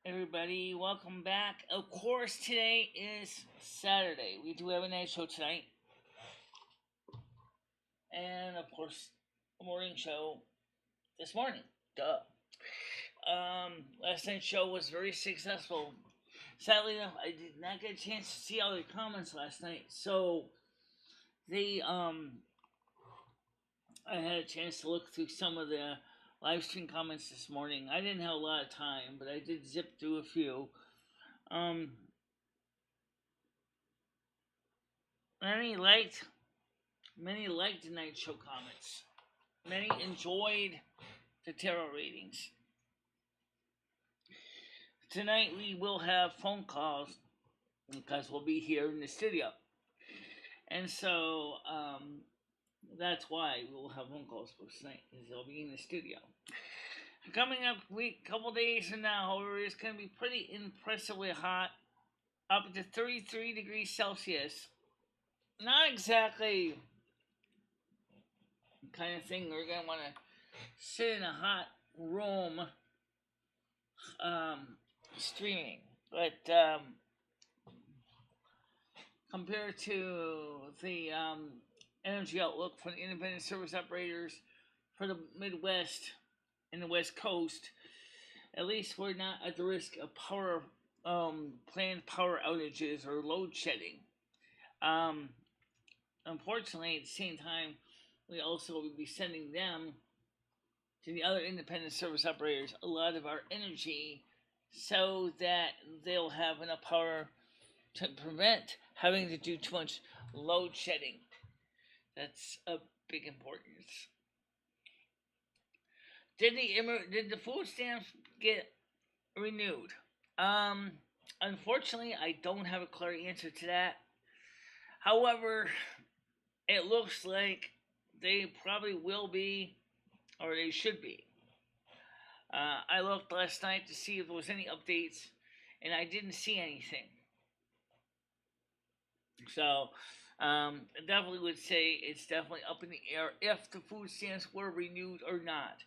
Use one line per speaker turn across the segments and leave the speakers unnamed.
Everybody, welcome back. Of course, today is Saturday. We do have a night show tonight, and of course, a morning show this morning. Duh. Last night's show was very successful. Sadly enough, I did not get a chance to see all the comments last night, so the I had a chance to look through some of the live stream comments this morning. I didn't have a lot of time, but I did zip through a few. Um, many liked Many liked the night show comments. Many enjoyed the tarot readings. Tonight we will have phone calls because we'll be here in the studio. And so that's why we'll have phone calls for tonight, because they'll be in the studio. Coming up couple days from now, however, it's going to be pretty impressively hot, up to 33 degrees Celsius. Not exactly the kind of thing we're going to want to sit in a hot room streaming, but compared to the energy outlook for the independent service operators for the Midwest and the West Coast, at least we're not at the risk of planned power outages or load shedding. Unfortunately, at the same time, we also will be sending them, to the other independent service operators, a lot of our energy so that they'll have enough power to prevent having to do too much load shedding. That's a big importance. Did the food stamps get renewed? Unfortunately, I don't have a clear answer to that. However, it looks like they probably will be, or they should be. I looked last night to see if there was any updates, and I didn't see anything. So, I definitely would say it's definitely up in the air if the food stamps were renewed or not.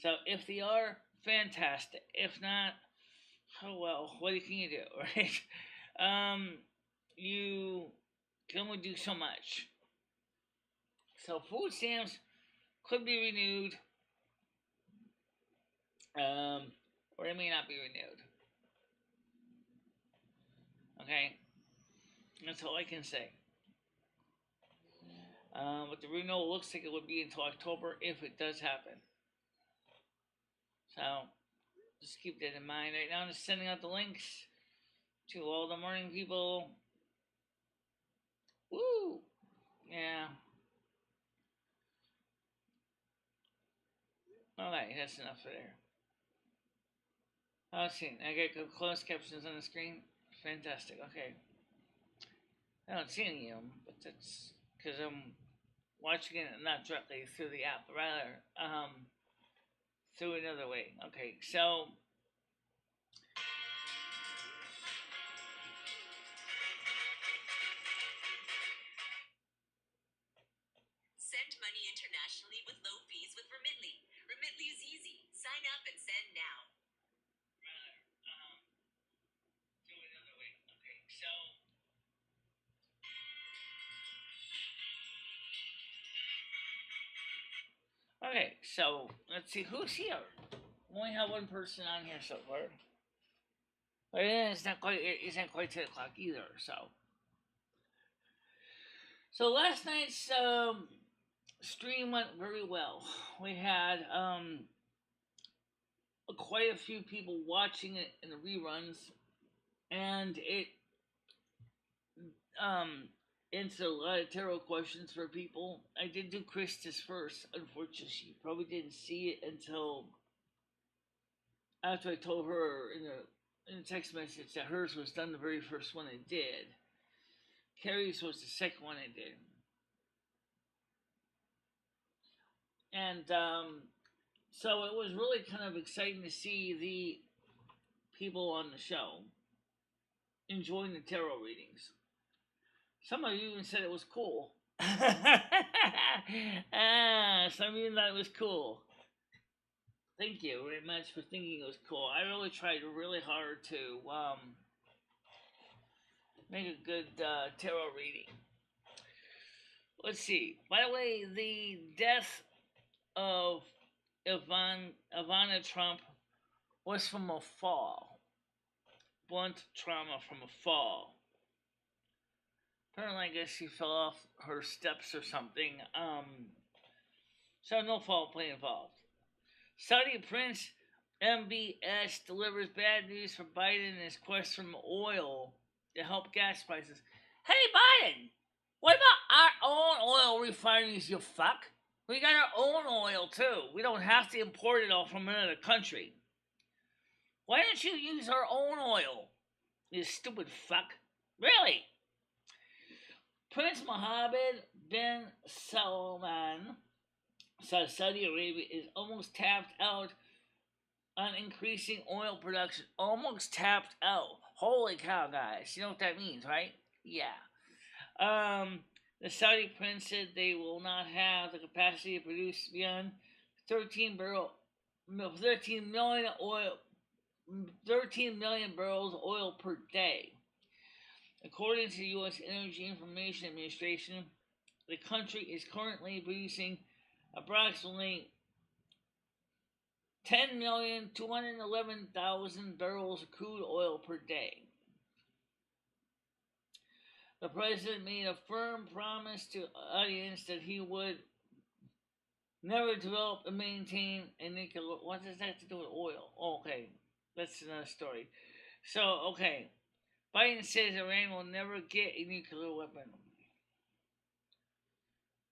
So, if they are, fantastic. If not, oh well, what can you do, right? You can only do so much. So, food stamps could be renewed, or it may not be renewed. Okay, that's all I can say. But the renewal looks like it would be until October if it does happen. So just keep that in mind. Right now, I'm just sending out the links to all the morning people. Woo! Yeah. Alright, that's enough for there. Oh, see, I got closed captions on the screen. Fantastic. Okay. I don't see any of them, but that's because I'm watching it not directly through the app, but rather through another way. Okay, so send money internationally with low fees with Remitly. Remitly is easy. Sign up and send now. Do it another way. Okay, so let's see who's here. We only have one person on here so far. But it's not quite 10 o'clock either, so last night's stream went very well. We had quite a few people watching it in the reruns, and it answered a lot of tarot questions for people. I did do Krista's first. Unfortunately, she probably didn't see it until after I told her in a text message that hers was done the very first one I did. Carrie's was the second one I did. And so it was really kind of exciting to see the people on the show enjoying the tarot readings. Some of you even said it was cool. Some of you thought it was cool. Thank you very much for thinking it was cool. I really tried really hard to make a good tarot reading. Let's see. By the way, the death of Ivana Trump was from a fall. Blunt trauma from a fall. Apparently, I guess she fell off her steps or something. So no foul play involved. Saudi Prince MBS delivers bad news for Biden in his quest for oil to help gas prices. Hey, Biden! What about our own oil refineries, you fuck? We got our own oil, too. We don't have to import it all from another country. Why don't you use our own oil, you stupid fuck? Really? Prince Mohammed bin Salman says Saudi Arabia is almost tapped out on increasing oil production. Almost tapped out. Holy cow, guys. You know what that means, right? Yeah. The Saudi prince said they will not have the capacity to produce beyond 13 million barrels of oil per day. According to the U.S. Energy Information Administration, the country is currently producing approximately 10,211,000 barrels of crude oil per day. The president made a firm promise to the audience that he would never develop and maintain a nuclear. What does that have to do with oil? Oh, okay, that's another story. So, okay, Biden says Iran will never get a nuclear weapon.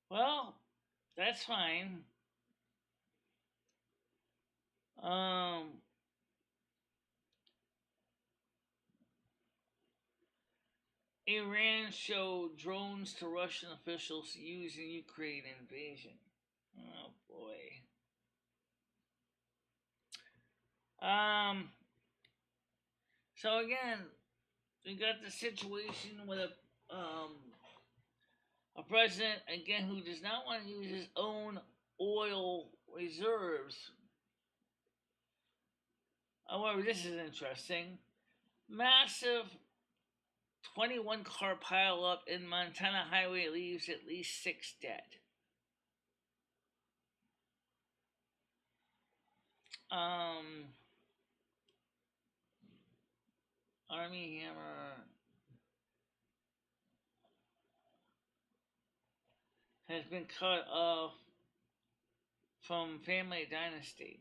Well, that's fine. Iran showed drones to Russian officials used in Ukraine invasion. Oh boy. So again, we got the situation with a president again who does not want to use his own oil reserves. However, this is interesting. Massive 21 car pileup in Montana highway leaves at least 6 dead. Army Hammer has been cut off from Family Dynasty.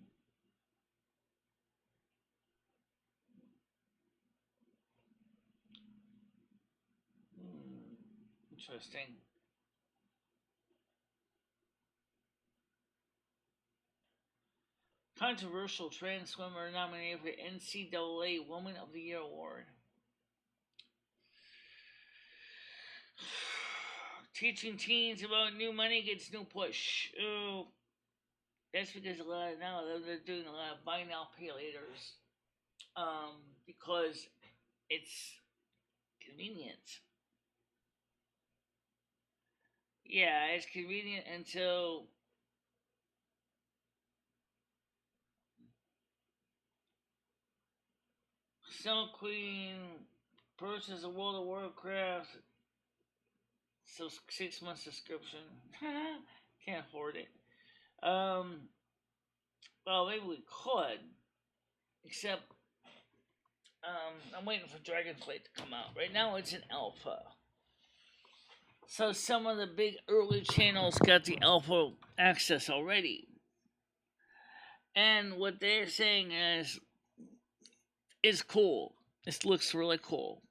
Interesting. Controversial trans swimmer nominated for NCAA Woman of the Year award. Teaching teens about new money gets new push. Oh, that's because a lot of now they're doing a lot of buy now pay laters. Because it's convenient. Yeah, it's convenient until Snow Queen purchases a World of Warcraft 6 month subscription. Can't afford it. Well, maybe we could, except I'm waiting for Dragonflight to come out. Right now, it's in alpha. So some of the big early channels got the alpha access already. And what they're saying is, it's cool. This looks really cool.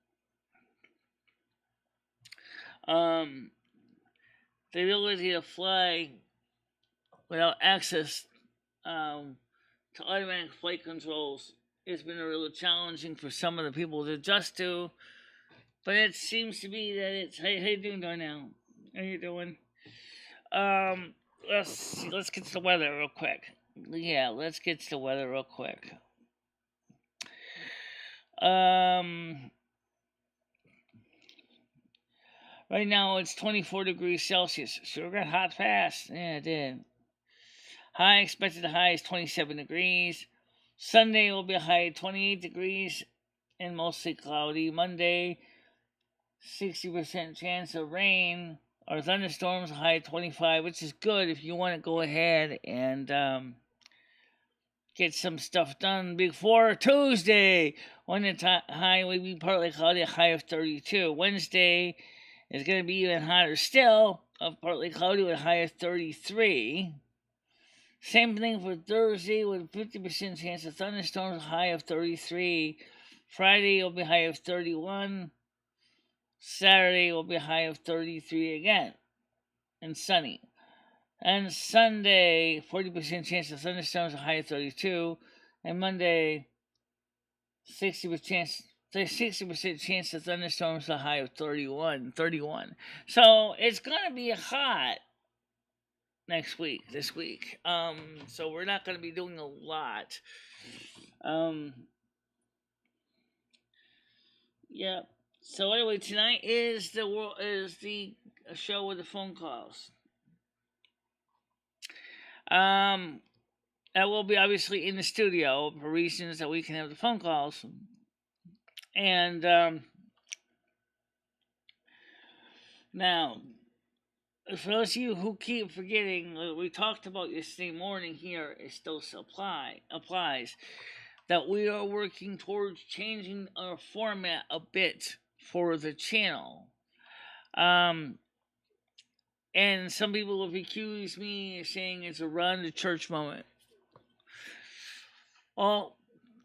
The ability to fly without access to automatic flight controls has been really challenging for some of the people to adjust to. But it seems to be that it's how you doing now? How you doing? Let's get to the weather real quick. Yeah, let's get to the weather real quick. Right now it's 24 degrees Celsius. Sure got hot fast. Yeah, it did. High expected high is 27 degrees. Sunday will be a high of 28 degrees and mostly cloudy. Monday, 60% chance of rain or thunderstorms, a high of 25, which is good if you want to go ahead and get some stuff done before Tuesday, when the high will be partly cloudy, a high of 32. Wednesday is going to be even hotter still, partly cloudy with a high of 33. Same thing for Thursday with 50% chance of thunderstorms, a high of 33. Friday will be a high of 31. Saturday will be a high of 33 again, and sunny. And Sunday, 40% chance of thunderstorms, a high of 32. And Monday, 60% chance of thunderstorms, a high of 31. So it's going to be hot this week. So we're not going to be doing a lot. Yeah. So anyway, tonight is the show with the phone calls. I will be obviously in the studio for reasons that we can have the phone calls. And now, for those of you who keep forgetting, we talked about yesterday morning here, it still applies, that we are working towards changing our format a bit for the channel. And some people have accused me of saying it's a run to church moment. Well,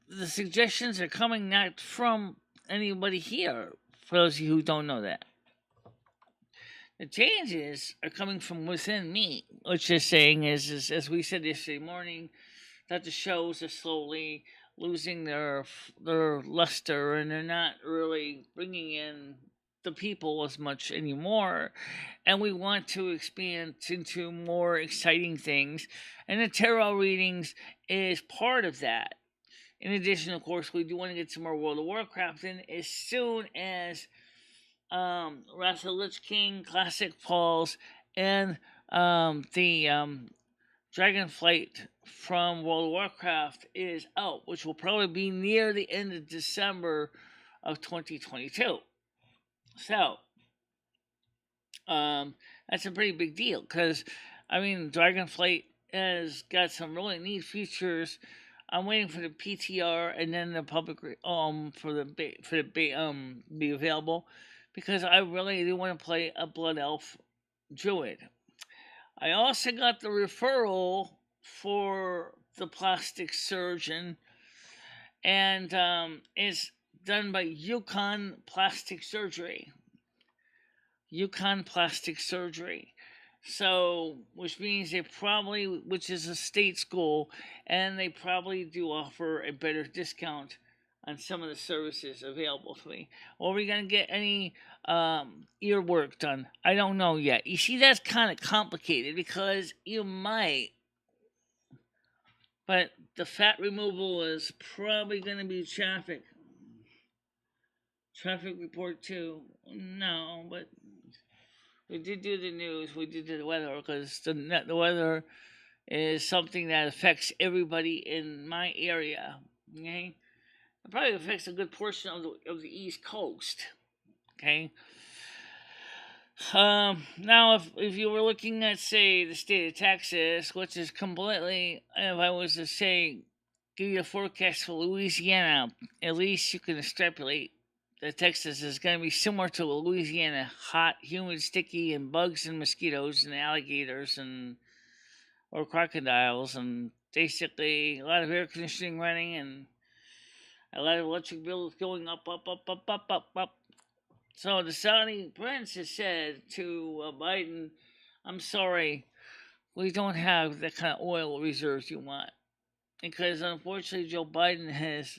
the suggestions are coming not from anybody here, for those of you who don't know that. The changes are coming from within me, which is saying is as we said yesterday morning, that the shows are slowly losing their luster, and they're not really bringing in the people as much anymore, and we want to expand into more exciting things, and the tarot readings is part of that. In addition, of course, we do want to get some more World of Warcraft in as soon as Wrath of the Lich King Classic falls, and the Dragonflight from World of Warcraft is out, which will probably be near the end of December of 2022. So, that's a pretty big deal, because, I mean, Dragonflight has got some really neat features. I'm waiting for the PTR and then the public for the be available, because I really do want to play a Blood Elf Druid. I also got the referral for the plastic surgeon, and it's done by Yukon Plastic Surgery. So, which means which is a state school, and they probably do offer a better discount on some of the services available to me. Or are we going to get any ear work done? I don't know yet. You see, that's kind of complicated, because you might. But the fat removal is probably going to be traffic. Traffic report too. No, but we did do the news. We did do the weather, because the weather is something that affects everybody in my area. Okay, it probably affects a good portion of the East Coast. Okay. Now, if you were looking at, say, the state of Texas, which is completely, if I was to say, give you a forecast for Louisiana, at least you can extrapolate that Texas is going to be similar to Louisiana: hot, humid, sticky, and bugs and mosquitoes and alligators or crocodiles, and basically a lot of air conditioning running and a lot of electric bills going up. So the Saudi prince has said to Biden, "I'm sorry, we don't have the kind of oil reserves you want," because unfortunately Joe Biden is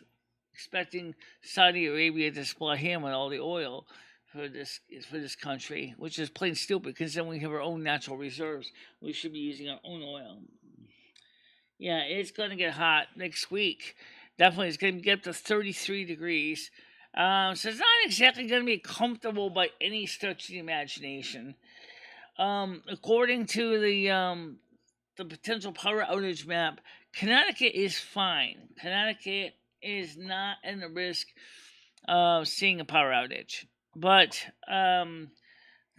expecting Saudi Arabia to supply him with all the oil for this country, which is plain stupid, because then we have our own natural reserves. We should be using our own oil. Yeah, it's going to get hot next week. Definitely, it's going to get up to 33 degrees. So it's not exactly going to be comfortable by any stretch of the imagination. According to the the potential power outage map, Connecticut is fine. Connecticut is not in the risk of seeing a power outage. But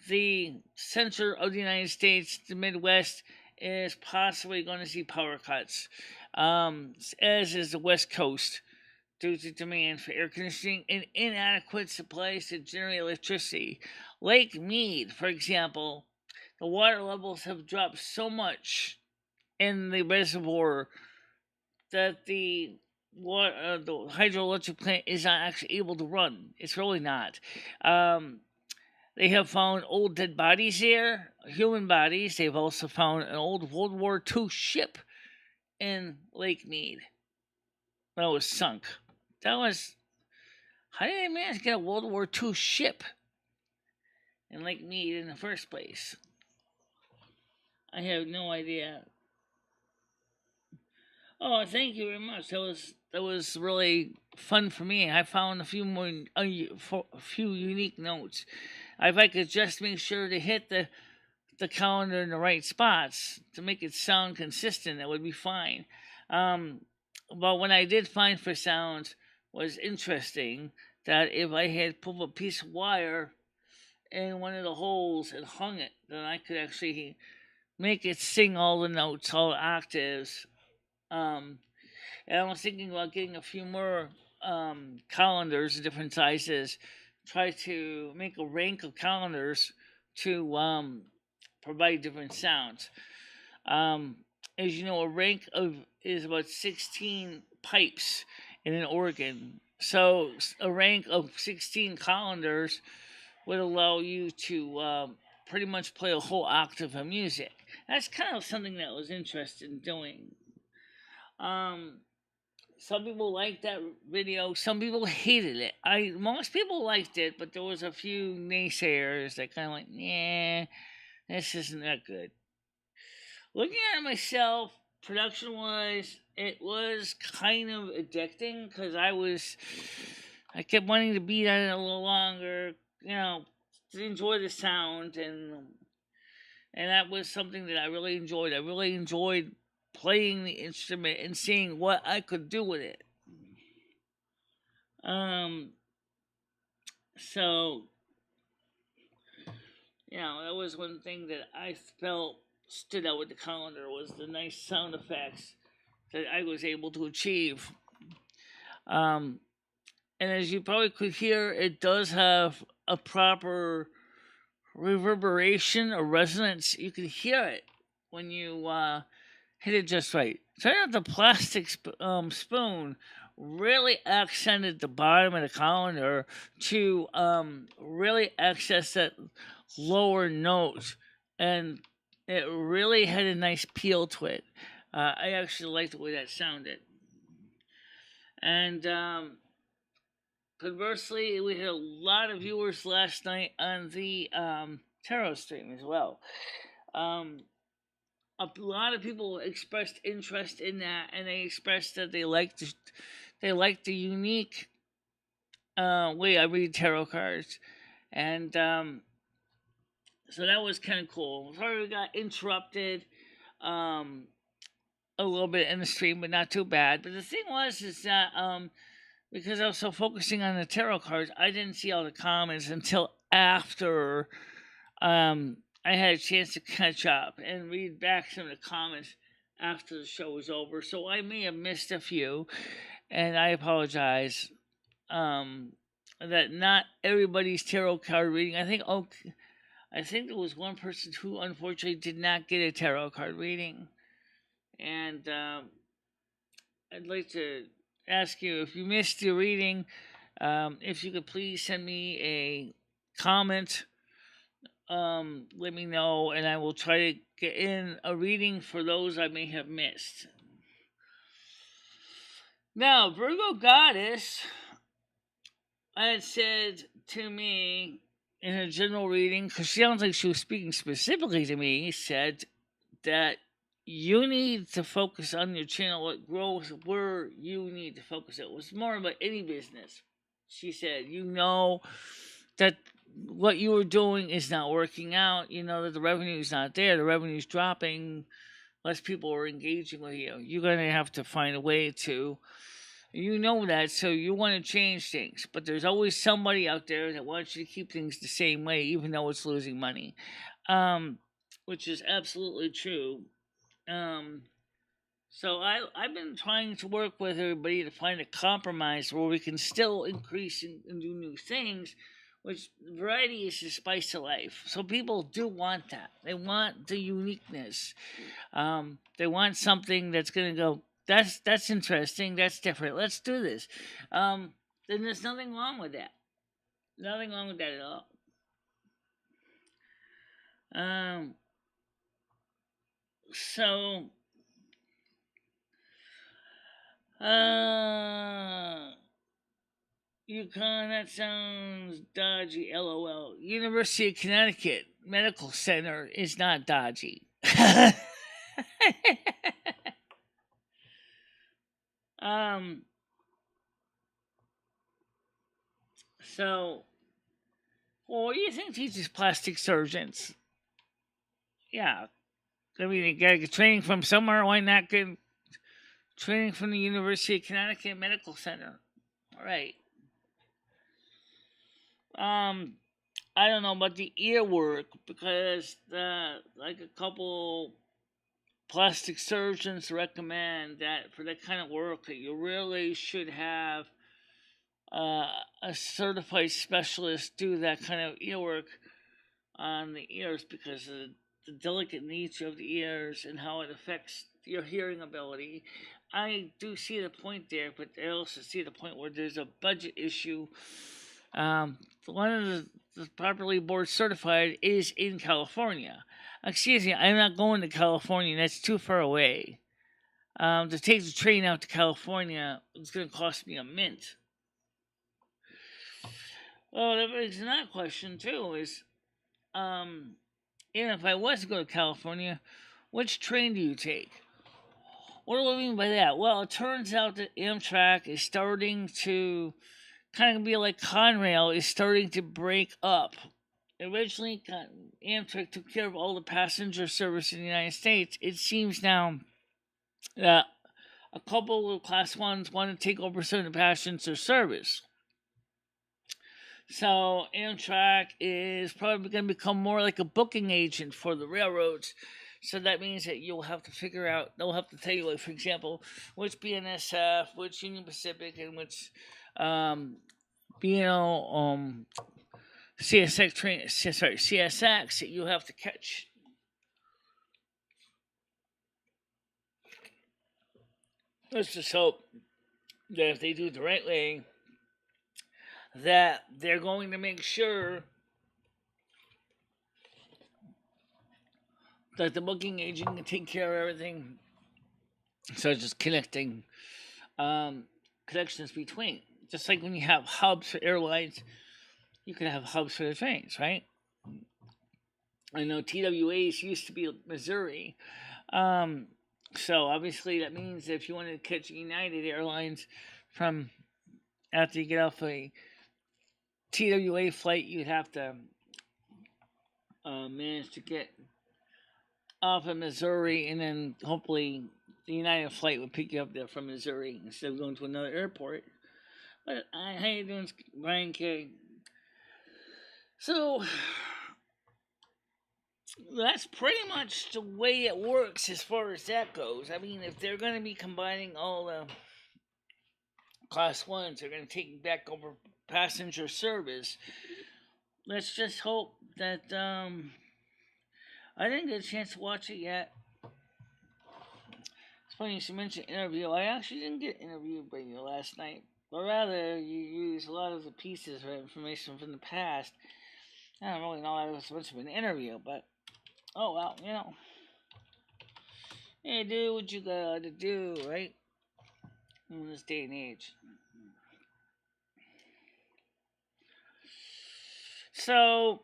the center of the United States, the Midwest, is possibly going to see power cuts, as is the West Coast, due to demand for air conditioning and inadequate supplies to generate electricity. Lake Mead, for example, the water levels have dropped so much in the reservoir that the hydroelectric plant is not actually able to run. It's really not. They have found old dead bodies there, human bodies. They've also found an old World War II ship in Lake Mead that was sunk. How did they manage to get a World War II ship in Lake Mead in the first place? I have no idea. Oh, thank you very much. That was really fun for me. I found a few unique notes. If I could just make sure to hit the calendar in the right spots to make it sound consistent, that would be fine. But what I did find for sounds was interesting. That if I had put a piece of wire in one of the holes and hung it, then I could actually make it sing all the notes, all the octaves. And I was thinking about getting a few more calendars of different sizes. Try to make a rank of calendars to provide different sounds. As you know, a rank is about 16 pipes in an organ. So a rank of 16 calendars would allow you to pretty much play a whole octave of music. That's kind of something that I was interested in doing. Some people liked that video. Some people hated it. Most people liked it, but there was a few naysayers that kind of like, yeah, this isn't that good. Looking at it myself, production-wise, it was kind of addicting because I kept wanting to beat on it a little longer, to enjoy the sound, and that was something that I really enjoyed. I really enjoyed playing the instrument and seeing what I could do with it. So, that was one thing that I felt stood out with the calendar was the nice sound effects that I was able to achieve. And as you probably could hear, it does have a proper reverberation or resonance. You can hear it when you hit it just right. Turn out the plastic spoon really accented the bottom of the calendar to really access that lower note, and it really had a nice peel to it. I actually liked the way that sounded. And conversely, we had a lot of viewers last night on the tarot stream as well. A lot of people expressed interest in that, and they expressed that they liked the unique way I read tarot cards, and so that was kind of cool. Sorry we got interrupted a little bit in the stream, but not too bad. But the thing is that because I was so focusing on the tarot cards, I didn't see all the comments until after I had a chance to catch up and read back some of the comments after the show was over. So I may have missed a few, and I apologize that not everybody's tarot card reading. I think there was one person who unfortunately did not get a tarot card reading, and I'd like to ask you, if you missed your reading, if you could please send me a comment. Let me know, and I will try to get in a reading for those I may have missed. Now, Virgo Goddess had said to me in a general reading, because she sounds like she was speaking specifically to me, said that you need to focus on your channel, what growth, where you need to focus. It was more about any business. She said, that what you were doing is not working out. You know that the revenue is not there. The revenue is dropping. less people are engaging with you. You're going to have to find a way to, you know that, so you want to change things. But there's always somebody out there that wants you to keep things the same way, even though it's losing money, um, which is absolutely true. Um, so I've been trying to work with everybody to find a compromise where we can still increase and do new things, which variety is the spice of life. So people do want that. They want the uniqueness. They want something that's going to go, that's interesting, that's different. Let's do this. Then there's nothing wrong with that. Nothing wrong with that at all. Um, so, UConn, that sounds dodgy, lol. University of Connecticut Medical Center is not dodgy. um, so, well, what do you think teaches plastic surgeons? Yeah, I mean, you gotta get training from somewhere. Why not get training from the University of Connecticut Medical Center? All right. I don't know about the ear work because like a couple plastic surgeons recommend that for that kind of work that you really should have a certified specialist do that kind of ear work on the ears because of the delicate nature of the ears and how it affects your hearing ability. I do see the point there, but I also see the point where there's a budget issue. One of the properly board certified is in California. Excuse me, I'm not going to California. That's too far away. To take the train out to California, it's going to cost me a mint. Well, that begs another question too: is even if I was to go to California, which train do you take? What do I mean by that? Well, it turns out that Amtrak is starting to kind of be like Conrail is starting to break up. Originally, Amtrak took care of all the passenger service in the United States. It seems now that a couple of Class 1s want to take over some of the passenger service. So Amtrak is probably going to become more like a booking agent for the railroads. So that means that you'll have to figure out, they'll have to tell you, like, for example, which BNSF, which Union Pacific, and which CSX train, CSX that you have to catch. Let's just hope that if they do it the right way, that they're going to make sure that the booking agent can take care of everything, such as connecting connections between. Just like when you have hubs for airlines, you can have hubs for the trains, right? I know TWAs used to be Missouri. So obviously that means if you wanted to catch United Airlines from after you get off a TWA flight, you'd have to manage to get off of Missouri, and then hopefully the United flight would pick you up there from Missouri instead of going to another airport. But how you doing, Brian K? So that's pretty much the way it works as far as that goes. I mean, if they're going to be combining all the Class 1s, they're going to take back over passenger service. Let's just hope that, I didn't get a chance to watch it yet. It's funny you should mention interview. I actually didn't get interviewed by you last night. But rather, you used a lot of the pieces of information from the past. I don't really know that it was much of an interview, but oh well, you know. Hey, do what you gotta do, right? In this day and age. So,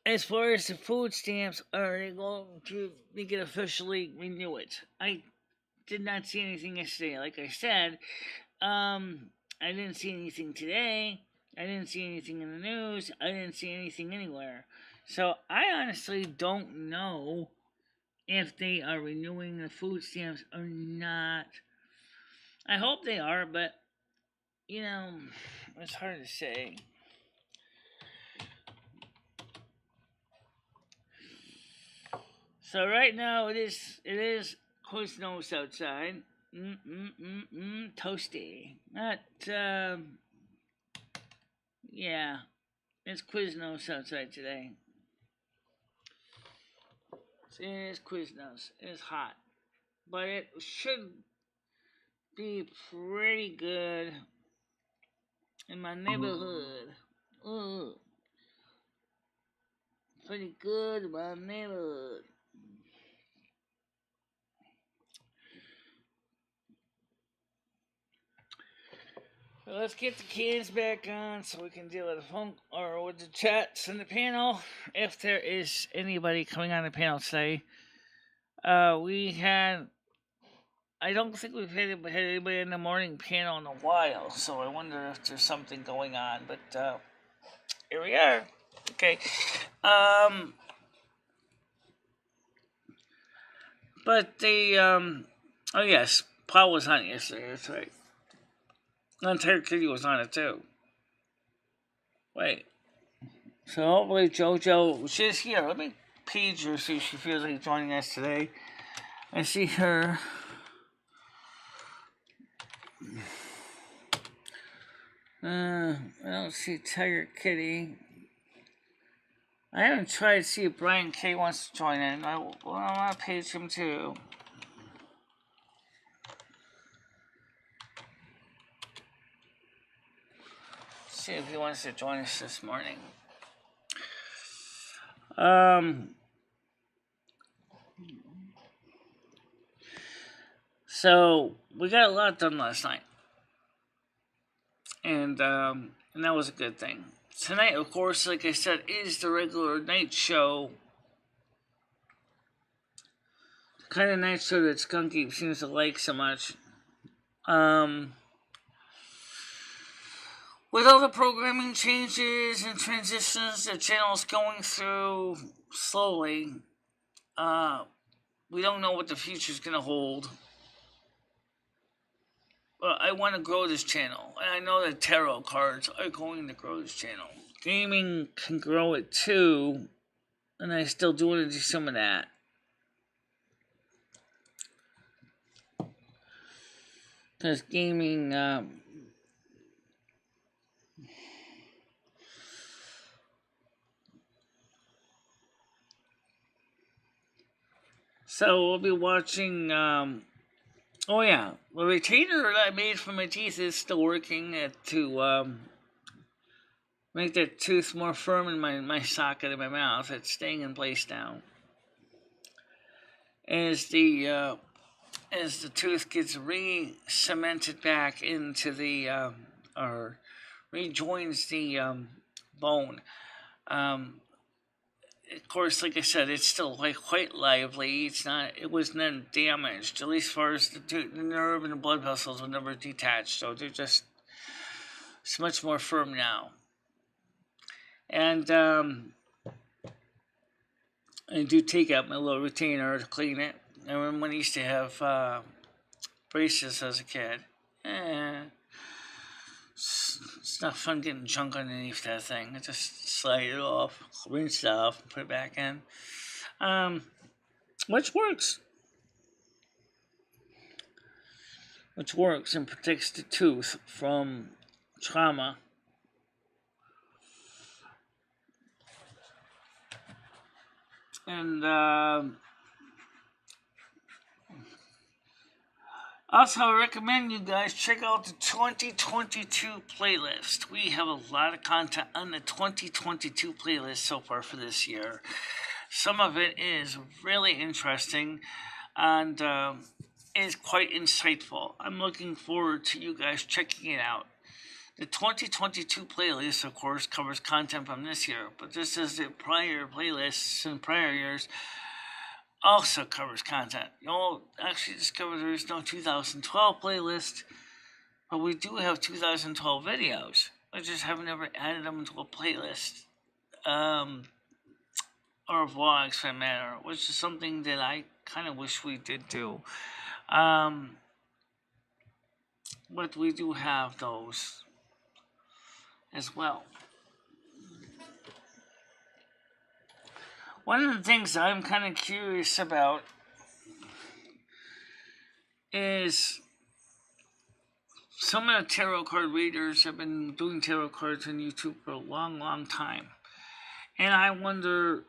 as far as the food stamps, are they going to make it officially renew it? I did not see anything yesterday. Like I said, I didn't see anything today. I didn't see anything in the news. I didn't see anything anywhere. So I honestly don't know if they are renewing the food stamps or not. I hope they are, but you know, it's hard to say. So right now it is Quiznos outside. Toasty. Not yeah, it's Quiznos outside today. It is Quiznos. It's hot, but it should be pretty good in my neighborhood. Ooh, pretty good in my neighborhood. Well, let's get the kids back on so we can deal with the phone or with the chats and the panel. If there is anybody coming on the panel today, we had. I don't think we've had anybody in the morning panel in a while, so I wonder if there's something going on. But here we are. Okay. But oh yes, Paul was on it yesterday. That's right. Entire Kitty was on it too. Wait. So hopefully JoJo, she's here. Let me page her, see if she feels like joining us today. I see her. I don't see Tiger Kitty. I haven't tried to see if Brian K wants to join in. I want to page him too. See if he wants to join us this morning. So we got a lot done last night, and that was a good thing. Tonight, of course, like I said, is the regular night show. The kind of night show that Skunky seems to like so much. With all the programming changes and transitions the channel's going through slowly, we don't know what the future's going to hold. But I want to grow this channel, and I know that tarot cards are going to grow this channel. Gaming can grow it too, and I still do want to do some of that. Because gaming, so we'll be watching, oh yeah, the retainer that I made for my teeth is still working to make that tooth more firm in my socket in my mouth. It's staying in place now. As the tooth gets re-cemented back into the or rejoins the bone. Of course, like I said, it's still quite lively. It was not damaged, at least as far as the nerve and the blood vessels were never detached. So they're just, it's much more firm now. And I do take out my little retainer to clean it. I remember when I used to have braces as a kid. It's not fun getting junk underneath that thing. I just slide it off, rinse it off, and put it back in. Which works. Which works and protects the tooth from trauma. And also, I recommend you guys check out the 2022 playlist. We have a lot of content on the 2022 playlist so far for this year. Some of it is really interesting and is quite insightful. I'm looking forward to you guys checking it out. The 2022 playlist, of course, covers content from this year, but this is the prior playlists in prior years. Also covers content. You'll actually discover there is no 2012 playlist, but we do have 2012 videos. I just have never added them into a playlist. or vlogs for that matter, which is something that I kind of wish we did do. But we do have those as well. One of the things I'm kind of curious about is some of the tarot card readers have been doing tarot cards on YouTube for a long, long time. And I wonder,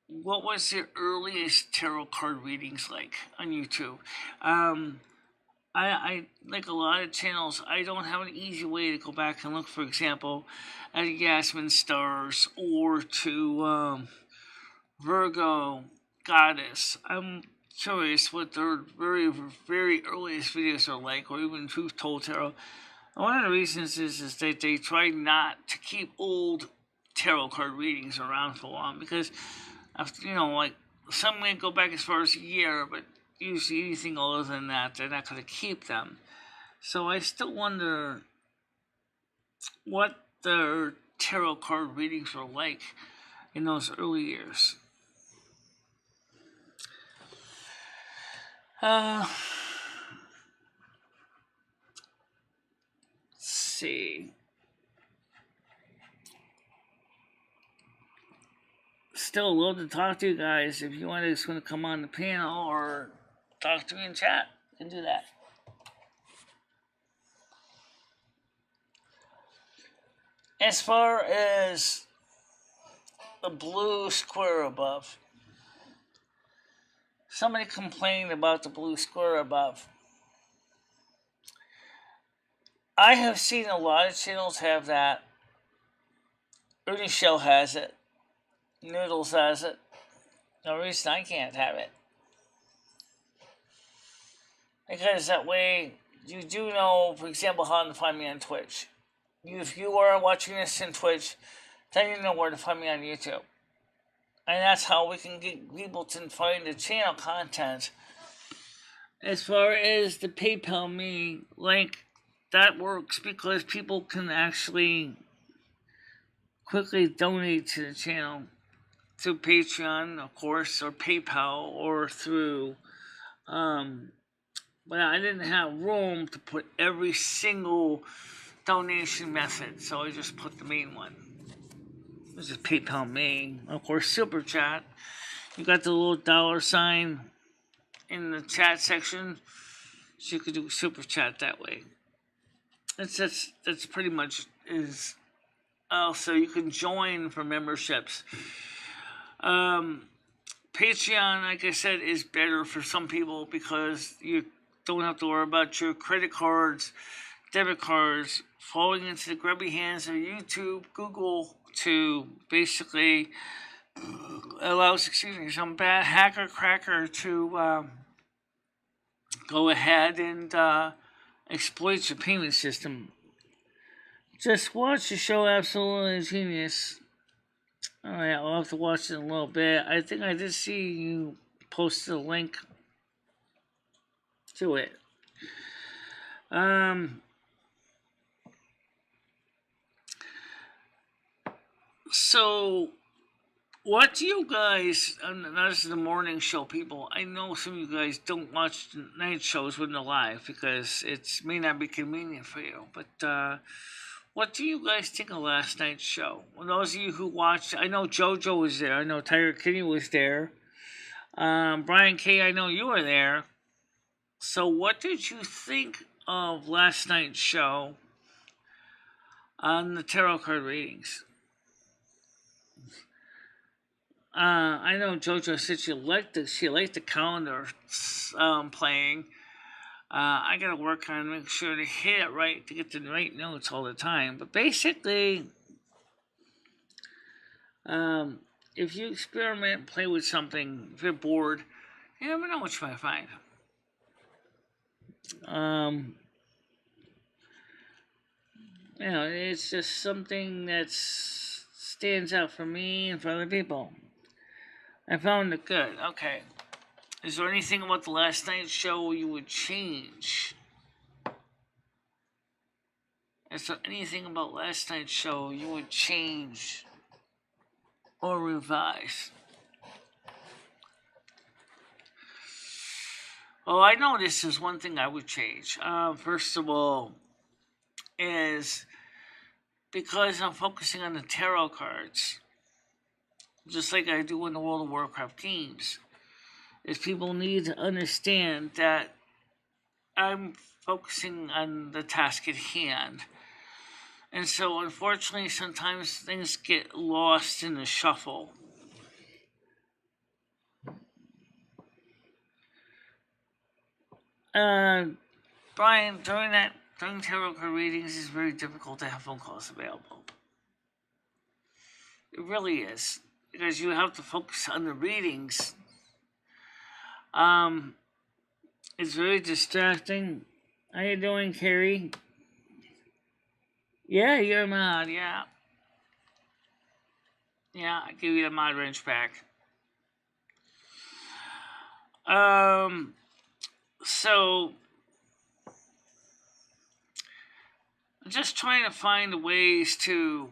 what was your earliest tarot card readings like on YouTube? I like a lot of channels, I don't have an easy way to go back and look, for example, at Yasmin Stars or to Virgo Goddess. I'm curious what their very, very earliest videos are like, or even Truth Told Tarot. And one of the reasons is that they try not to keep old tarot card readings around for long, because, like, some may go back as far as a year, but usually anything older than that, they're not going to keep them. So I still wonder what their tarot card readings were like in those early years. Let's see. Still love to talk to you guys. If you just want to come on the panel or talk to me in chat, you can do that. As far as the blue square above, somebody complained about the blue square above. I have seen a lot of channels have that. Ernie Shell has it. Noodles has it. No reason I can't have it. Because that way, you do know, for example, how to find me on Twitch. If you are watching this on Twitch, then you know where to find me on YouTube. And that's how we can get people to find the channel content. As far as the PayPal me link, that works because people can actually quickly donate to the channel through Patreon, of course, or PayPal, or through, but I didn't have room to put every single donation method, so I just put the main one. This is PayPal me. Of course, Super Chat. You got the little $sign in the chat section, so you could do Super Chat that way. That's pretty much is. So you can join for memberships. Patreon, like I said, is better for some people because you don't have to worry about your credit cards, debit cards falling into the grubby hands of YouTube, Google, to basically allows, some bad hacker cracker to go ahead and exploit your payment system. Just watch the show Absolutely Genius. Alright, I'll have to watch it in a little bit. I think I did see you posted a link to it. So, what do you guys, this is the morning show people, I know some of you guys don't watch the night shows when they're live because it may not be convenient for you, but what do you guys think of last night's show? Well, those of you who watched, I know JoJo was there. I know Tiger Kitty was there. Brian K., I know you were there. So what did you think of last night's show on the tarot card readings? I know JoJo said she liked the calendar playing. I gotta work on making sure to hit it right, to get the right notes all the time. But basically, if you experiment, play with something, if you're bored, you never know what you might find. It's just something that stands out for me and for other people. I found it good. Okay. Is there anything about the last night's show you would change? Is there anything about last night's show you would change or revise. Well, I know this is one thing I would change. First of all, is because I'm focusing on the tarot cards, just like I do in the World of Warcraft games, is people need to understand that I'm focusing on the task at hand. And so, unfortunately, sometimes things get lost in the shuffle. Brian, during tarot card readings, it's very difficult to have phone calls available. It really is, because you have to focus on the readings. It's very distracting. How you doing, Carrie? Yeah, you're a mod, yeah. Yeah, I give you the mod wrench back. So I'm just trying to find ways to,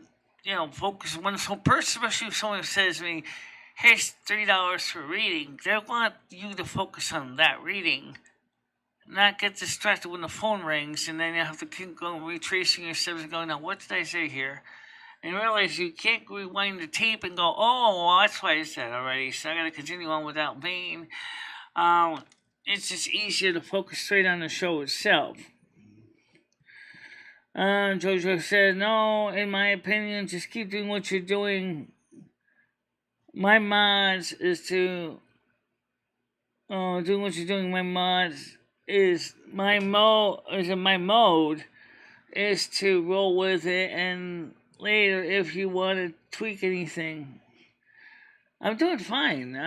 focus. When some person, especially if someone says to me, "Hey, it's $3 for a reading," they want you to focus on that reading, not get distracted when the phone rings, and then you have to keep going, retracing your steps and going, "Now, what did I say here?" And realize you can't rewind the tape and go, "Oh, well, that's why I said already, so I got to continue on without pain." It's just easier to focus straight on the show itself. Jojo said, "No, in my opinion, just keep doing what you're doing. My mods is to doing what you're doing. My mods is my mode is to roll with it, and later if you want to tweak anything, I'm doing fine.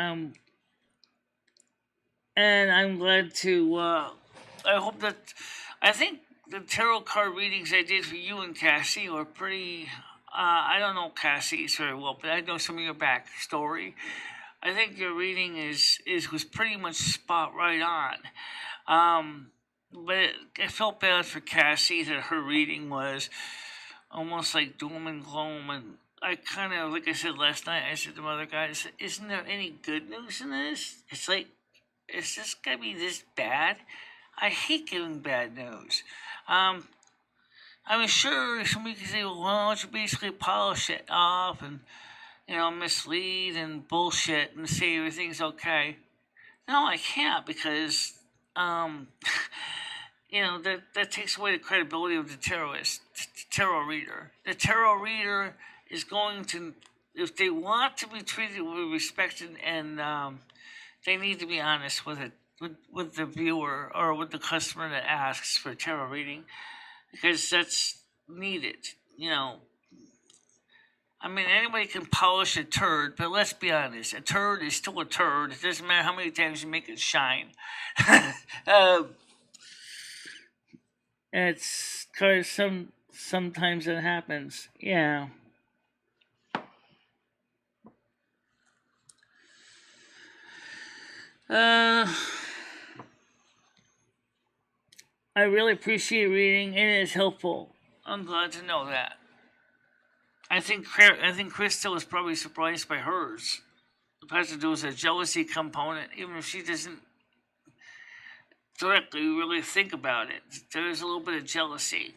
And I'm glad to. I think the tarot card readings I did for you and Cassie were pretty. I don't know Cassie very well, but I know some of your backstory. I think your reading was pretty much spot right on. But I felt bad for Cassie that her reading was almost like doom and gloom, and I kind of, like I said last night, I said to my other guys, "Isn't there any good news in this?" It's like, is this gonna be this bad? I hate giving bad news. I mean, sure, somebody can say, "Well, why don't you basically polish it off and, mislead and bullshit and say everything's okay?" No, I can't, because, that takes away the credibility of the tarot reader. The tarot reader is going to, if they want to be treated with respect and they need to be honest with it, with the viewer or with the customer that asks for tarot reading, because that's needed. I mean, anybody can polish a turd, but let's be honest, a turd is still a turd. It doesn't matter how many times you make it shine. It's because sometimes it happens. Yeah. I really appreciate reading. It is helpful. I'm glad to know that. I think Crystal was probably surprised by hers. The fact that there was a jealousy component, even if she doesn't directly really think about it. There is a little bit of jealousy.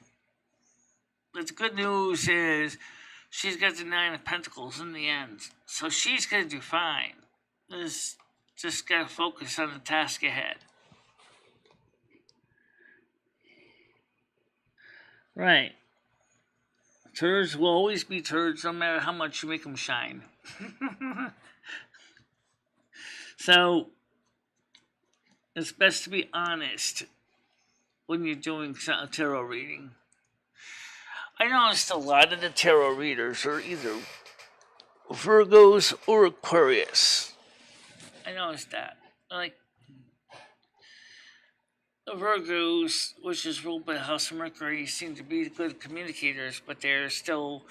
But the good news is she's got the 9 of Pentacles in the end. So she's going to do fine. Just got to focus on the task ahead. Right. Turds will always be turds no matter how much you make them shine. So, it's best to be honest when you're doing a tarot reading. I noticed a lot of the tarot readers are either Virgos or Aquarius. I noticed that. Like, the Virgos, which is ruled by the House of Mercury, seem to be good communicators, but they're still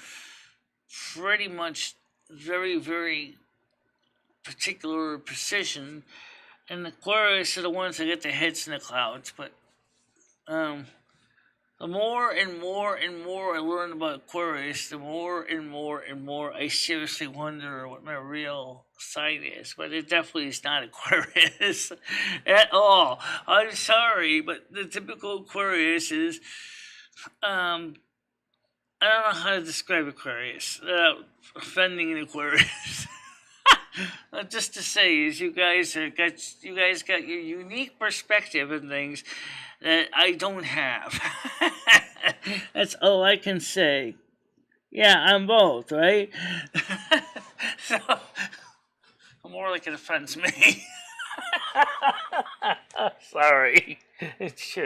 pretty much very, very particular precision. And the Aquarius are the ones that get their heads in the clouds, but The more and more and more I learn about Aquarius, the more and more and more I seriously wonder what my real sign is. But it definitely is not Aquarius at all. I'm sorry, but the typical Aquarius is, I don't know how to describe Aquarius without offending an Aquarius. Just to say is you guys got your unique perspective and things that I don't have. That's all I can say. Yeah, I'm both, right? So more like it offends me. Sorry. It's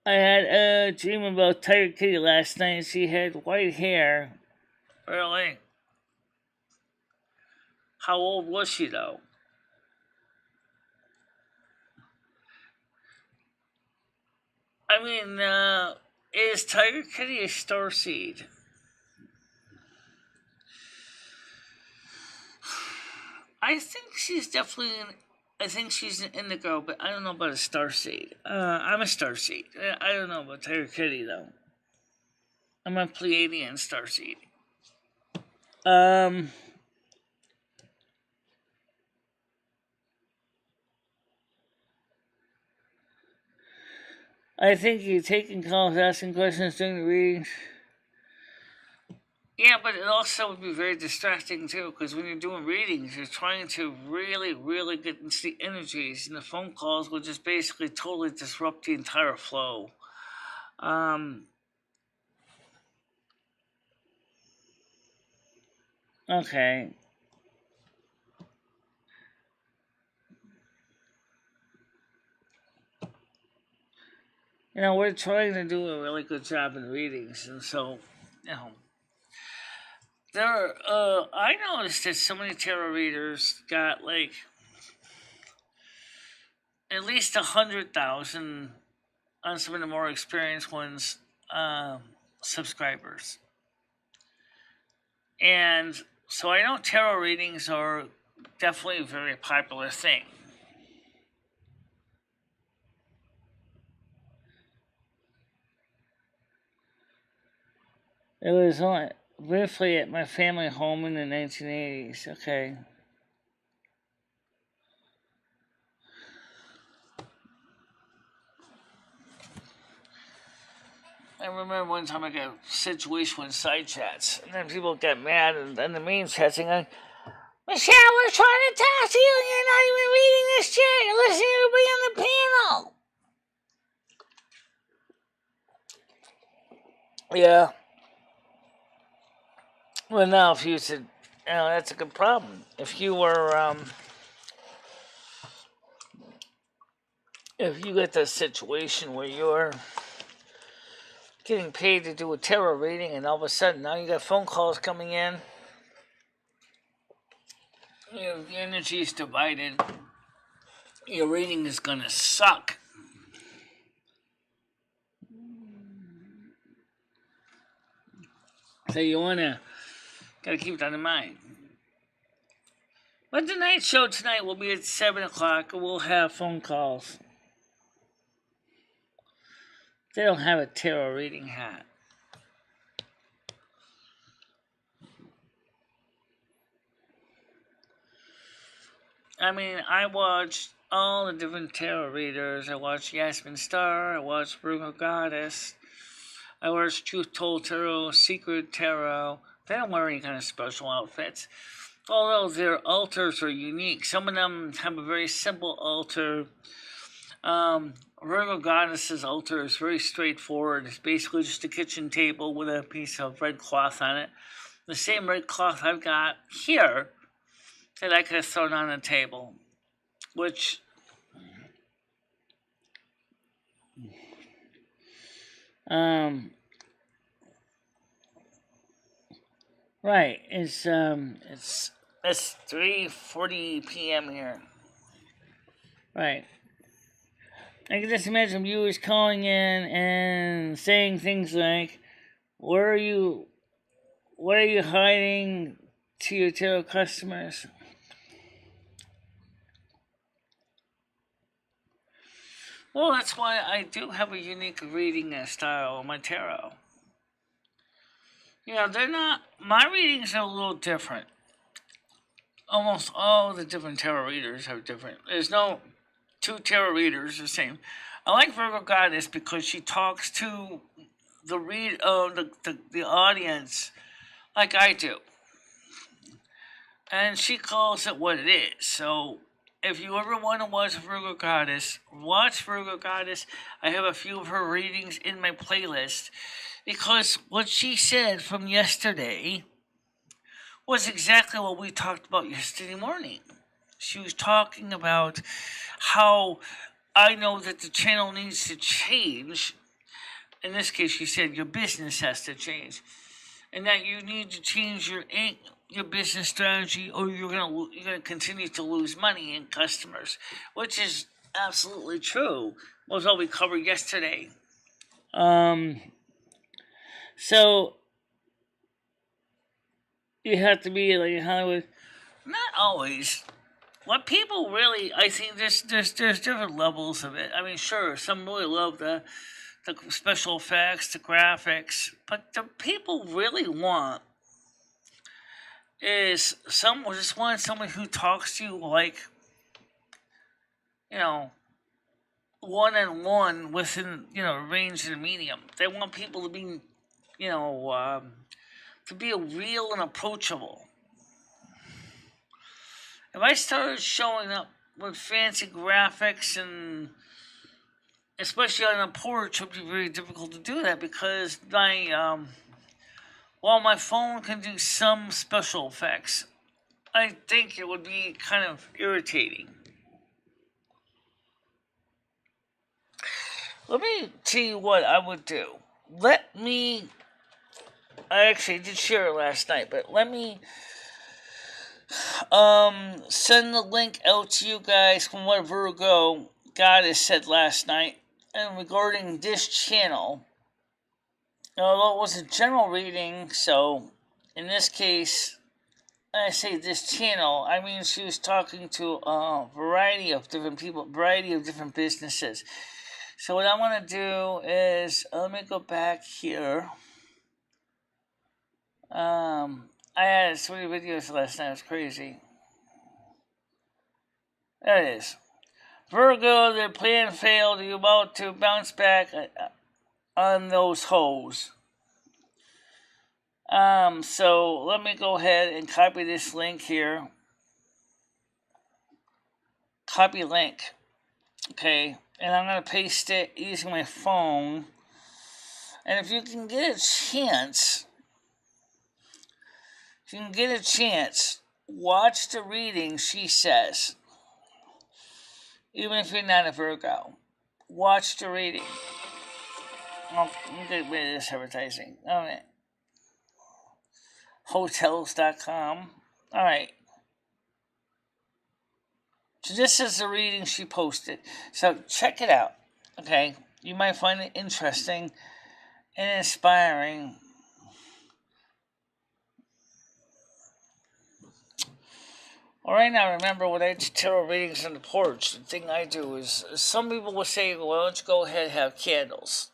I had a dream about Tiger Kitty last night. She had white hair. Really? How old was she, though? I mean, is Tiger Kitty a starseed? I think she's definitely I think she's an indigo, but I don't know about a starseed. I'm a starseed. I don't know about Tiger Kitty, though. I'm a Pleiadian starseed. I think you're taking calls, asking questions during the readings. Yeah, but it also would be very distracting too, because when you're doing readings, you're trying to really, really get into the energies, and the phone calls will just basically totally disrupt the entire flow. Okay. We're trying to do a really good job in readings, and so, I noticed that so many tarot readers got like at least 100,000 on some of the more experienced ones subscribers, and so I know tarot readings are definitely a very popular thing. It was only briefly at my family home in the 1980s. Okay. I remember one time I got a situation with side chats, and then people get mad, and then the main chat saying, Michelle, we're trying to talk to you, and you're not even reading this chat. You're listening to everybody on the panel. Yeah. Well, now, if you said, that's a good problem. If you were, if you get the situation where you're getting paid to do a tarot reading, and all of a sudden now you got phone calls coming in, the energy is divided, your reading is gonna suck. So you gotta keep that in mind. But the night show tonight will be at 7 o'clock, and we'll have phone calls. They don't have a tarot reading hat. I mean, I watched all the different tarot readers. I watched Yasmin Star, I watched Virgo Goddess, I watched Truth Told Tarot, Secret Tarot. They don't wear any kind of special outfits. Although their altars are unique. Some of them have a very simple altar. Virgo Goddess's altar is very straightforward. It's basically just a kitchen table with a piece of red cloth on it. The same red cloth I've got here that I could have thrown on a table, which right, it's 3:40 p.m. here. Right. I can just imagine viewers calling in and saying things like, what are you hiding to your tarot customers? Well, that's why I do have a unique reading style on my tarot. They're not. My readings are a little different. Almost all the different tarot readers are different. There's no two tarot readers the same. I like Virgo Goddess because she talks to the audience like I do, and she calls it what it is. So if you ever want to watch Virgo Goddess, watch Virgo Goddess. I have a few of her readings in my playlist because what she said from yesterday was exactly what we talked about yesterday morning. She was talking about how I know that the channel needs to change. In this case, she said your business has to change, and that you need to change your business strategy, or you're gonna continue to lose money in customers, which is absolutely true. Was all we covered yesterday. So you have to be like in Hollywood. Not always. What people really, I think there's different levels of it. I mean, sure, some really love the special effects, the graphics, but the people really want is just want someone who talks to you like, one-on-one within, range of the medium. They want people to be, to be real and approachable. If I started showing up with fancy graphics and especially on a porch, it would be very difficult to do that because while my phone can do some special effects, I think it would be kind of irritating. Let me tell you what I would do. I actually did share it last night, but let me send the link out to you guys from what Virgo Goddess said last night. And regarding this channel, although it was a general reading, so in this case, when I say this channel, I mean she was talking to a variety of different people, variety of different businesses. So what I want to do is, let me go back here. I had so many videos last night, it was crazy. There it is. Virgo, their plan failed. You're about to bounce back on those hoes. So let me go ahead and copy this link here. Copy link. Okay. And I'm going to paste it using my phone. And if you can get a chance, watch the reading she says. Even if you're not a Virgo, watch the reading. Oh, I'm going to get rid of this advertising. All right. Hotels.com. All right. So this is the reading she posted. So check it out. Okay. You might find it interesting and inspiring. All right, now remember when I do tarot readings on the porch, the thing I do is, some people will say, well, why don't you go ahead and have candles?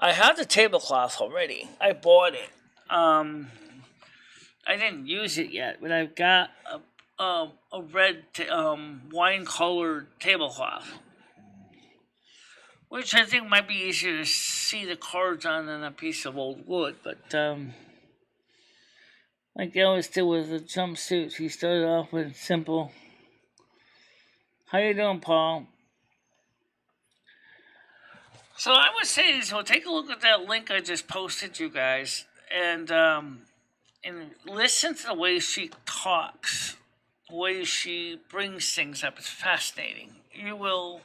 I have the tablecloth already. I bought it. I didn't use it yet, but I've got a red wine-colored tablecloth, which I think might be easier to see the cards on than a piece of old wood, but like I always did with the jumpsuits, he started off with simple. How you doing, Paul? So I would say, so take a look at that link I just posted, you guys, and listen to the way she talks, the way she brings things up. It's fascinating. You will.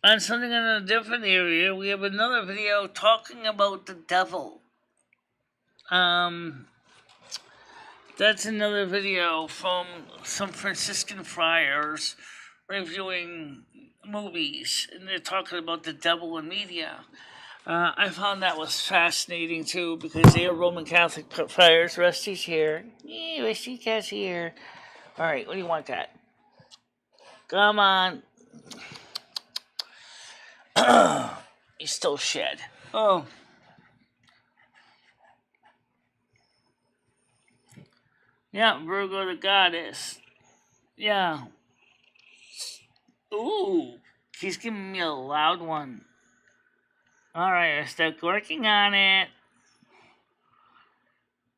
On something in a different area, we have another video talking about the devil. That's another video from some Franciscan friars reviewing movies, and they're talking about the devil in media. I found that was fascinating too, because they are Roman Catholic friars. Rusty's here. Yeah, Rusty's here. Alright, what do you want, Cat? Come on. He's still shed. Oh. Yeah, Virgo the goddess. Yeah. Ooh. He's giving me a loud one. Alright, I start working on it.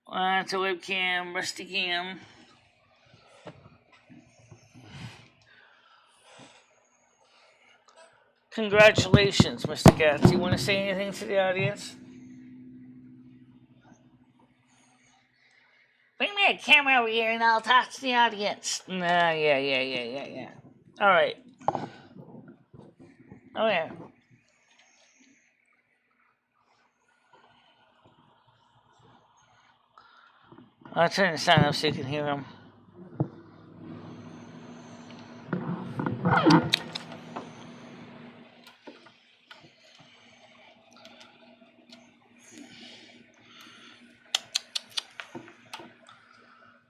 It's a webcam, rusty cam. Congratulations, Mr. Katz. You want to say anything to the audience? Bring me a camera over here and I'll talk to the audience. Yeah. Alright. Oh, yeah. I'll turn the sound up so you can hear him.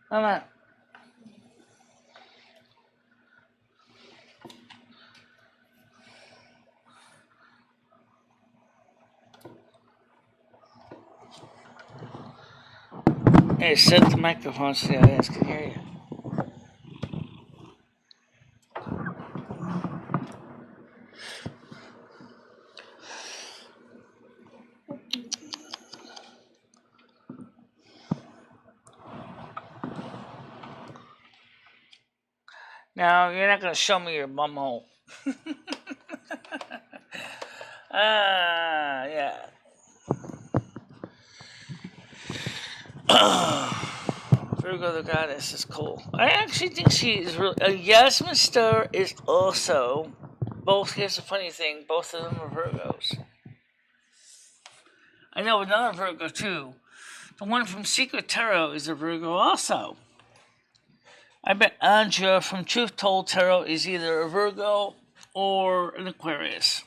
Come on. Hey, set the microphone so the audience can hear you. Now, you're not going to show me your bumhole. Yeah. Virgo the goddess is cool. I actually think she is really. Yasmin Star is also. Both, here's the funny thing, both of them are Virgos. I know another Virgo too. The one from Secret Tarot is a Virgo also. I bet Anja from Truth Told Tarot is either a Virgo or an Aquarius.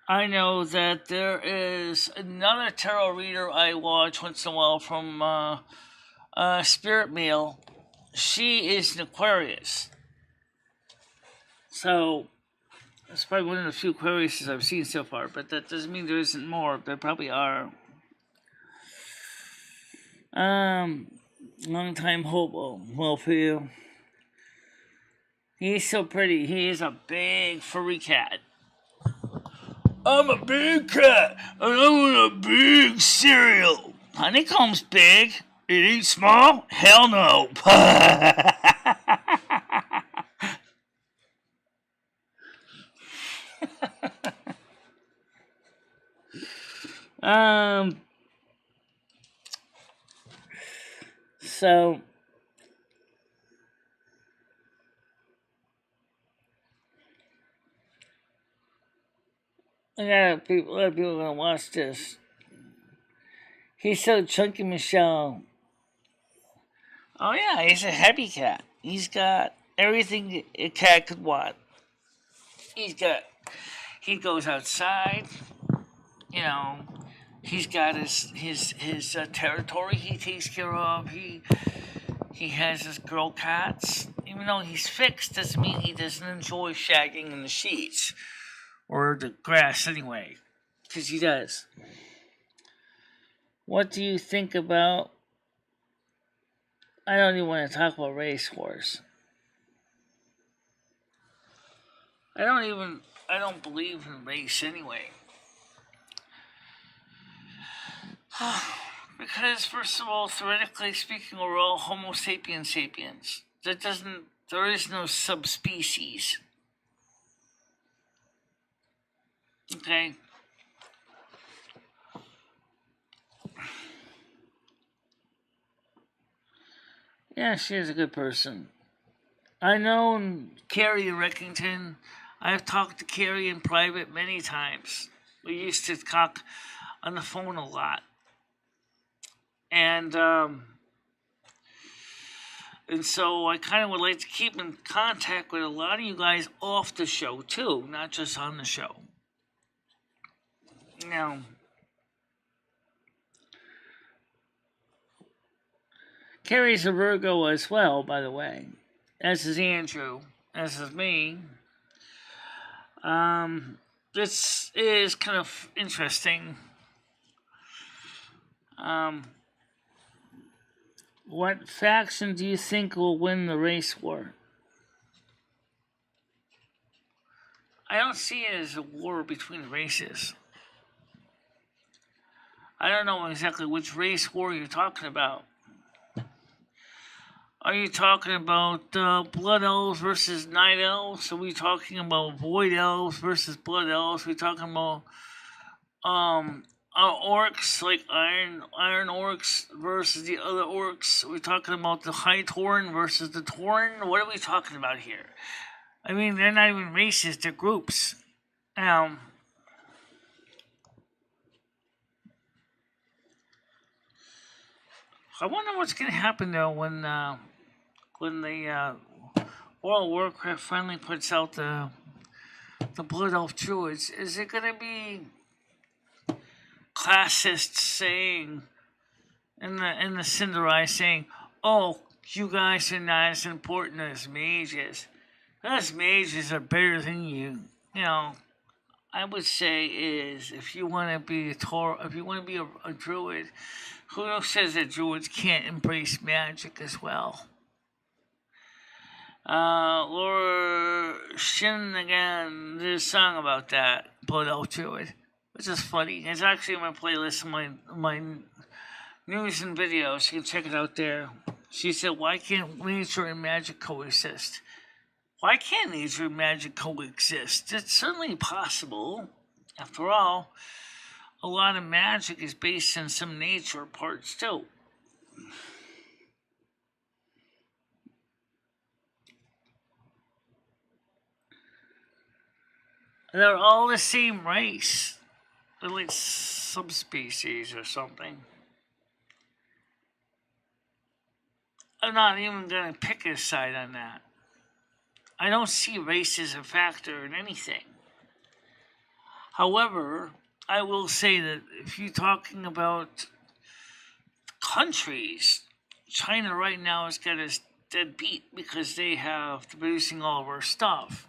I know that there is another tarot reader I watch once in a while from Spirit Mail. She is an Aquarius. So, it's probably one of the few Aquariuses I've seen so far, but that doesn't mean there isn't more. There probably are. Long time hobo. Well, for you. He's so pretty. He is a big furry cat. I'm a big cat, and I want a big cereal. Honeycomb's big. It ain't small? Hell no. So a lot of people are gonna watch this. He's so chunky, Michelle. Oh yeah, he's a happy cat. He's got everything a cat could want. He goes outside. You know, he's got his territory he takes care of. He has his girl cats. Even though he's fixed, doesn't mean he doesn't enjoy shagging in the sheets or the grass anyway, because he does. What do you think about? I don't even want to talk about racehorse. I don't believe in race anyway. Because first of all, theoretically speaking, we're all Homo sapiens sapiens. There is no subspecies. Okay? Yeah, she is a good person. I know Carrie Reckington. I've talked to Carrie in private many times. We used to talk on the phone a lot. And so I kind of would like to keep in contact with a lot of you guys off the show, too, not just on the show. Now, Carrie's a Virgo as well, by the way. As is Andrew. As is me. This is kind of interesting. What faction do you think will win the race war? I don't see it as a war between races. I don't know exactly which race war you're talking about. Are you talking about blood elves versus night elves? Are we talking about void elves versus blood elves? Are we talking about orcs, like iron orcs versus the other orcs? Are we talking about the High Tauren versus the Tauren? What are we talking about here? I mean, they're not even races; they're groups. I wonder what's going to happen though when the World of Warcraft finally puts out the Blood Elf Druids. Is it going to be classists saying in the Cinderai saying, "Oh, you guys are not as important as mages. Us mages are better than you." You know, I would say is if you want to be if you want to be a druid, who says that druids can't embrace magic as well? Laura Shin again did a song about that, Blood Elf Druid, which is funny. It's actually in my playlist, my news and videos. You can check it out there. She said, "Why can't nature and magic coexist?" Why can't nature and magic coexist? It's certainly possible. After all, a lot of magic is based on some nature parts too. They're all the same race, at least subspecies or something. I'm not even going to pick a side on that. I don't see race as a factor in anything. However, I will say that if you're talking about countries, China right now has got us dead beat because they have producing all of our stuff.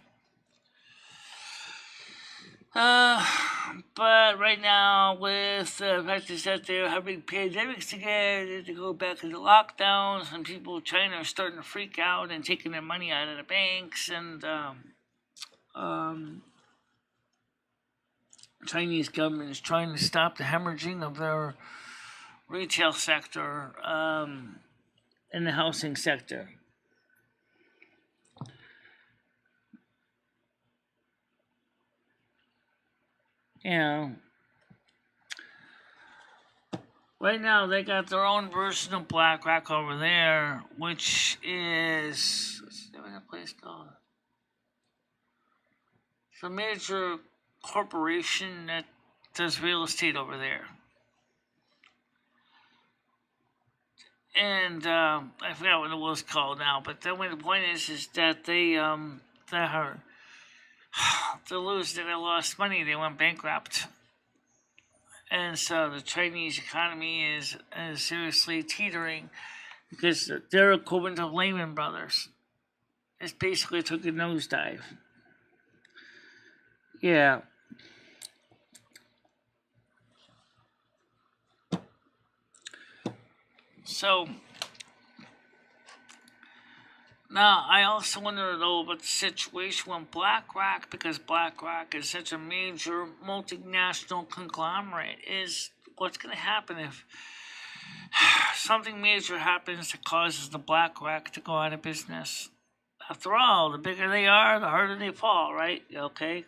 But right now, with the fact is that they're having pandemics again, they go back into lockdowns, and people in China are starting to freak out and taking their money out of the banks, and Chinese government is trying to stop the hemorrhaging of their retail sector and the housing sector. You know, right now they got their own version of BlackRock over there, which is what's that place called? It's a major corporation that does real estate over there. And I forgot what it was called now, but the point is that they they lost money, they went bankrupt, and so the Chinese economy is seriously teetering because they're equivalent of Lehman Brothers. It's basically took a nosedive. Yeah. So now I also want to know about the situation with BlackRock, because BlackRock is such a major multinational conglomerate. Is what's going to happen if something major happens that causes the BlackRock to go out of business? After all, the bigger they are, the harder they fall, right? Okay?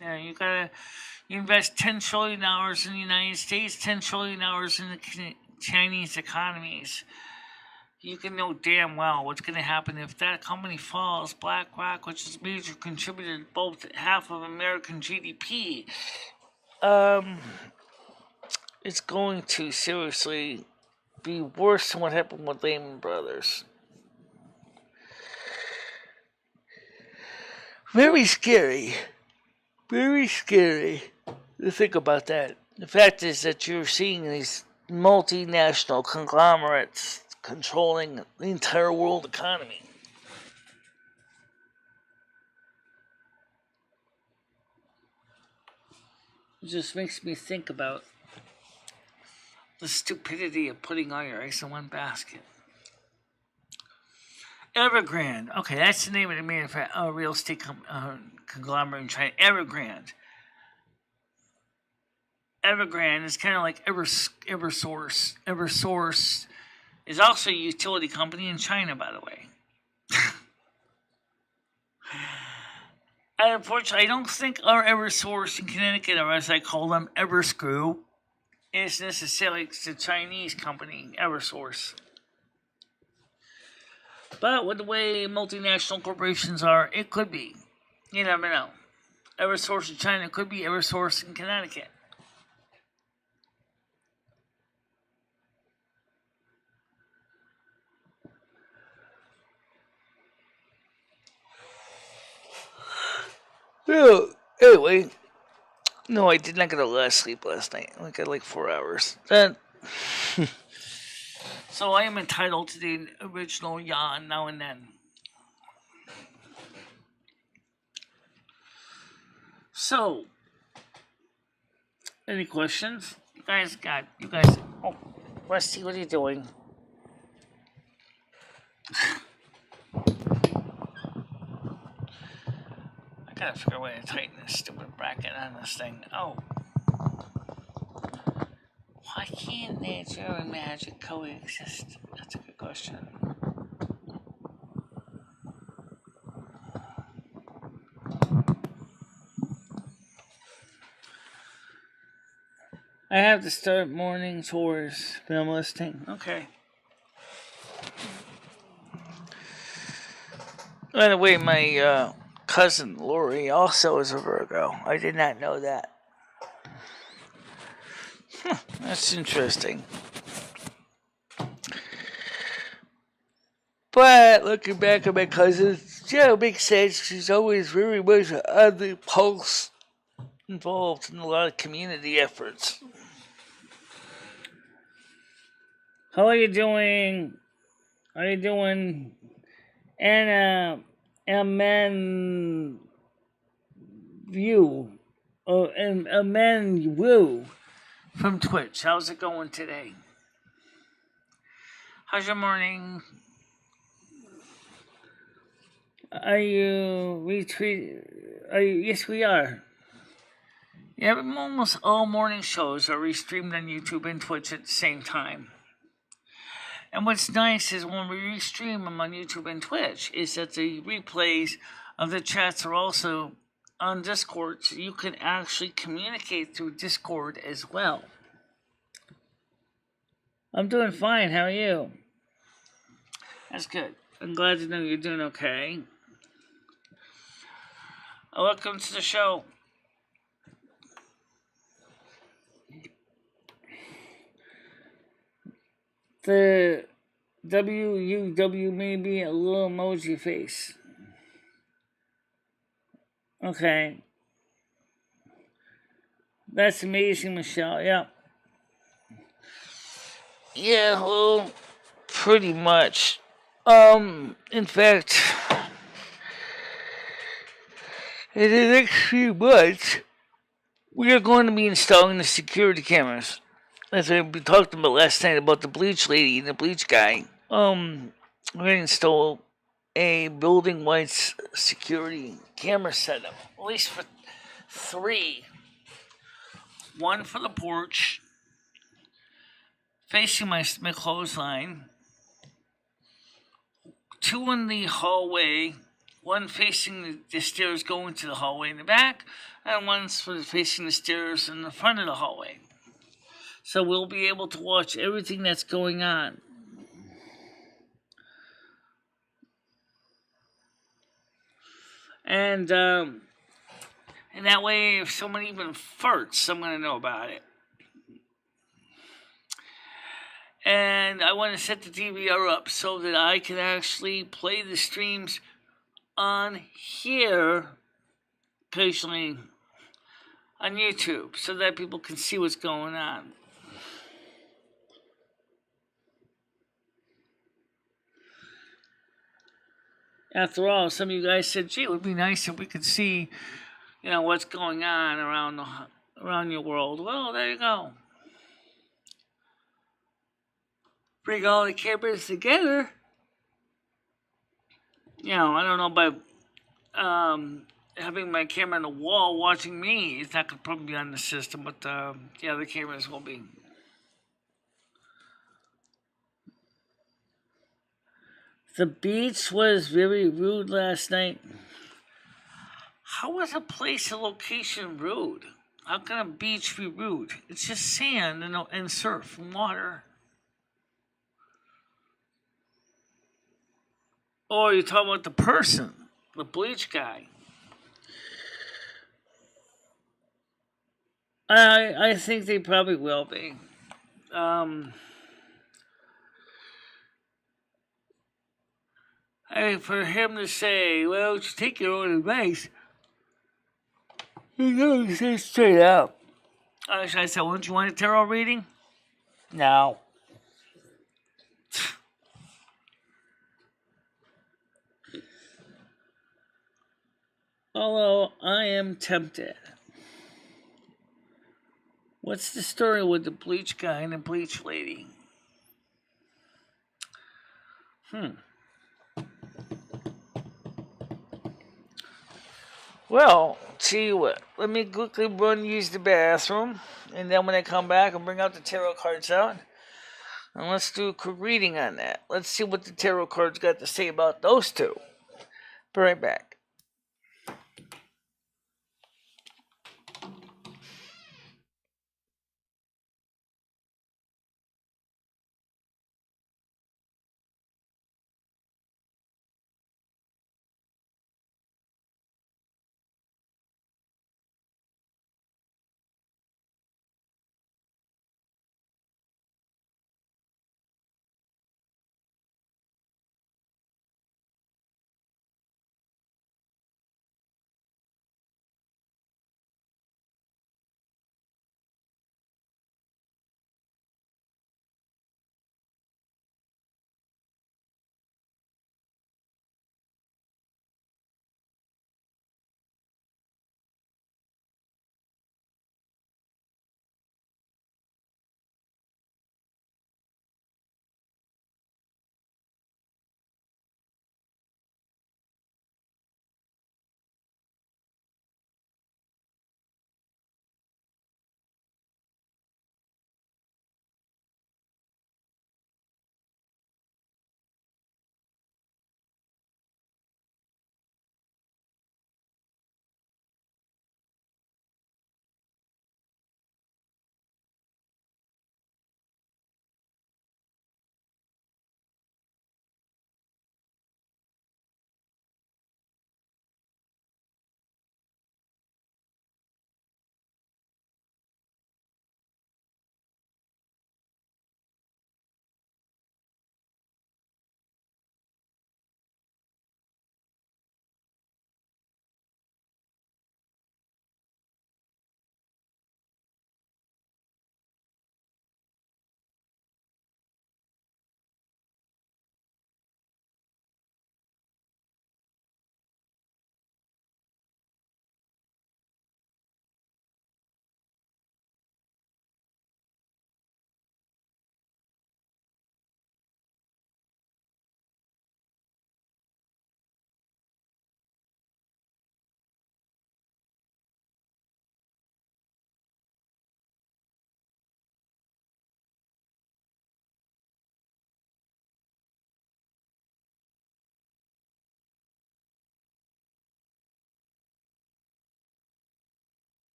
Yeah, you invest $10 trillion in the United States, $10 trillion in the Chinese economies. You can know damn well what's going to happen if that company falls. BlackRock, which is a major contributor to both half of American GDP, it's going to seriously be worse than what happened with Lehman Brothers. Very scary. Very scary to think about that. The fact is that you're seeing these multinational conglomerates controlling the entire world economy. It just makes me think about the stupidity of putting all your eggs in one basket. Evergrande. Okay, that's the name of the real estate conglomerate in China. Evergrande. Evergrande is kind of like Eversource. Eversource is also a utility company in China, by the way. And unfortunately, I don't think our Eversource in Connecticut, or as I call them, Everscrew, is necessarily the Chinese company, Eversource. But with the way multinational corporations are, it could be. You never know. Eversource in China could be Eversource in Connecticut. Well, anyway, no, I did not get a lot of sleep last night. I got like 4 hours. So I am entitled to the original yawn now and then. So, any questions? You guys, oh, Rusty, what are you doing? I gotta figure a way to tighten this stupid bracket on this thing. Oh. Why can't nature and magic coexist? That's a good question. I have to start morning chores, but I'm listening. Okay. By the way, my cousin Lori also is a Virgo. I did not know that. That's interesting. But looking back at my cousin, yeah, it makes sense. She's always very much on the pulse, involved in a lot of community efforts. How are you doing? How are you doing? And a man view, and a man woo from Twitch. How's it going today? How's your morning? Are you yes, we are. Yeah, almost all morning shows are restreamed on YouTube and Twitch at the same time. And what's nice is when we restream them on YouTube and Twitch is that the replays of the chats are also on Discord, so you can actually communicate through Discord as well. I'm doing fine. How are you? That's good. I'm glad to know you're doing okay. Welcome to the show. The WUW may be a little emoji face. Okay. That's amazing, Michelle. Yeah. Yeah, well, pretty much. In fact, in the next few months, we are going to be installing the security cameras. As we talked about last night about the bleach lady and the bleach guy. We're going to install a building-wide security camera setup, at least for 3. 1 for the porch, facing my clothesline. 2 in the hallway. 1 facing the stairs going to the hallway in the back, and 1's facing the stairs in the front of the hallway. So we'll be able to watch everything that's going on. And that way, if someone even farts, I'm going to know about it. And I want to set the DVR up so that I can actually play the streams on here, occasionally on YouTube, so that people can see what's going on. After all, some of you guys said, gee, it would be nice if we could see, what's going on around around your world. Well, there you go. Bring all the cameras together. I don't know by having my camera on the wall watching me. It's not going to probably be on the system, but the cameras will be. The beach was very rude last night. How was a place, a location rude? How can a beach be rude? It's just sand and surf and water. Or you're talking about the person, the bleach guy. I think they probably will be. For him to say, well, just take your own advice, you gotta say straight out. Should I say, wouldn't you want a tarot reading? No. Although I am tempted. What's the story with the bleach guy and the bleach lady? Well, tell you what. Let me quickly use the bathroom, and then when I come back, I'll bring out the tarot cards out, and let's do a quick reading on that. Let's see what the tarot cards got to say about those two. Be right back.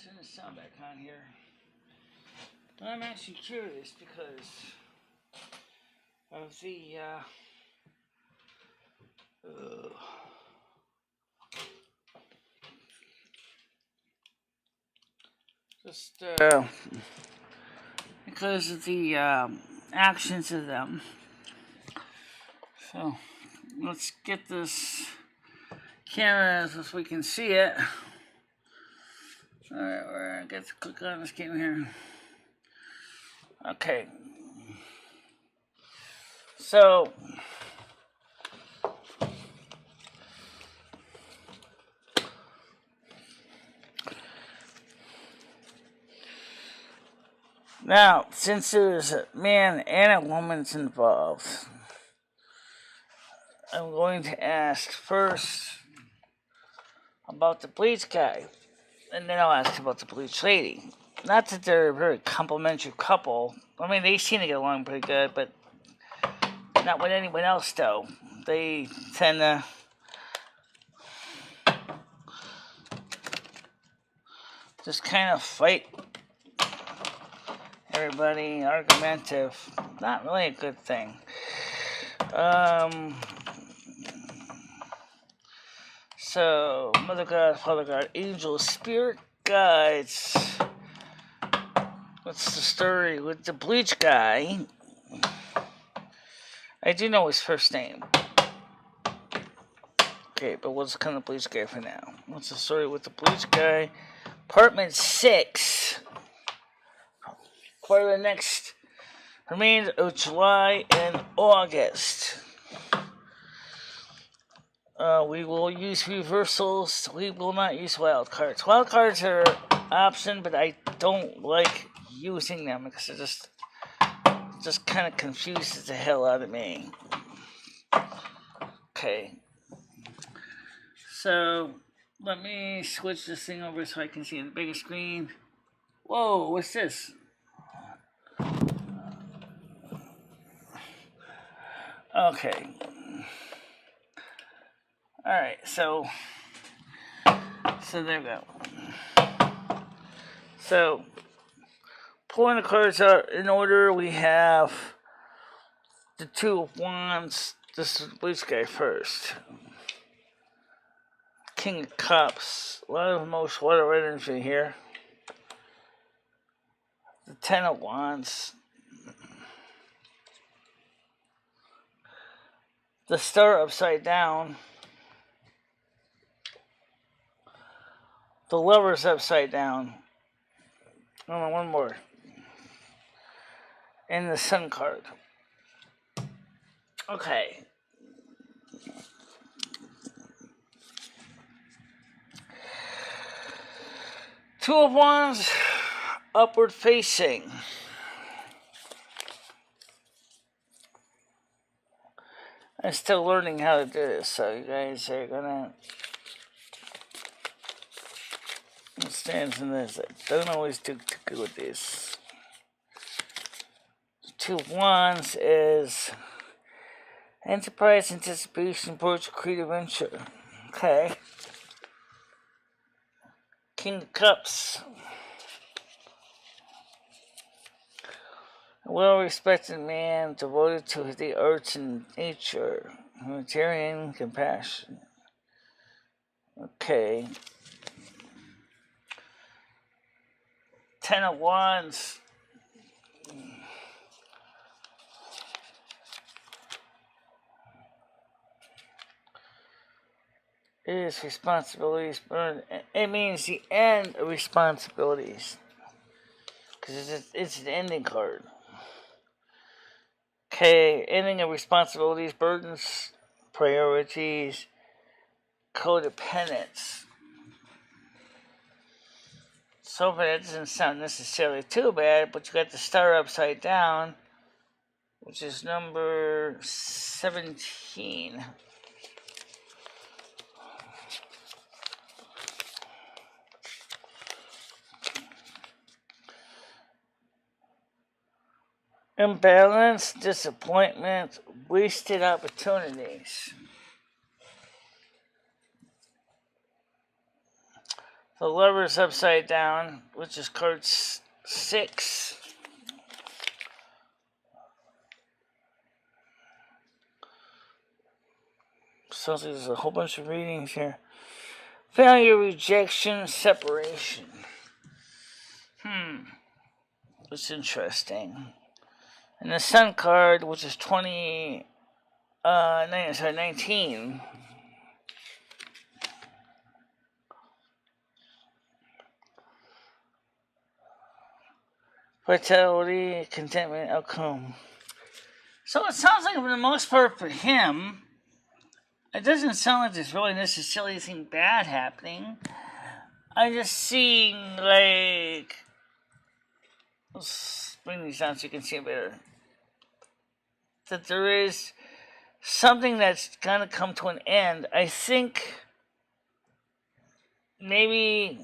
turn the sound back on here. I'm actually curious because of the just because of the actions of them. So let's get this camera so we can see it. Alright, we're gonna get to click on this game here. Okay. So now, since there's a man and a woman's involved, I'm going to ask first about the bleach guy, and then I'll ask about the bleach lady. Not that they're a very complimentary couple. I mean, they seem to get along pretty good, but not with anyone else, though. They tend to just kind of fight everybody, argumentative. Not really a good thing. So, Mother God, Father God, angels, spirit guides. What's the story with the bleach guy? I do know his first name. Okay, but what's kind of bleach guy for now? What's the story with the bleach guy? Apartment 6. For the next remainder of July and August. We will use reversals. We will not use wild cards. Wild cards are an option, but I don't like using them because it just kind of confuses the hell out of me. Okay. So, let me switch this thing over so I can see the bigger screen. Whoa, what's this? Okay. Alright, so there we go. So, pulling the cards out in order, we have the Two of Wands. This is the bleach guy first. King of Cups. A lot of emotion, a lot of energy here. The Ten of Wands. The Star upside down. The Lover's upside down. Oh, one more. And the Sun card. Okay. Two of Wands, upward facing. I'm still learning how to do this, so you guys are gonna understand some of this. I don't always do too good with this. Two of Wands is enterprise, anticipation, approach, creative venture. Okay. King of Cups. A well-respected man devoted to the arts and nature. Humanitarian compassion. Okay. Ten of Wands. Is responsibilities burned. It means the end of responsibilities. Because it's an ending card. Okay, ending of responsibilities, burdens, priorities, codependence. So far, that doesn't sound necessarily too bad, but you got the Star upside down, which is number 17. Imbalance, disappointment, wasted opportunities. The Lover's upside down, which is card 6. So there's a whole bunch of readings here. Failure, rejection, separation. That's interesting. And the Sun card, which is 19. Vitality, contentment, outcome. So it sounds like for the most part for him, it doesn't sound like there's really necessarily anything bad happening. I'm just seeing, like, let's bring these down so you can see it better, that there is something that's gonna come to an end. I think maybe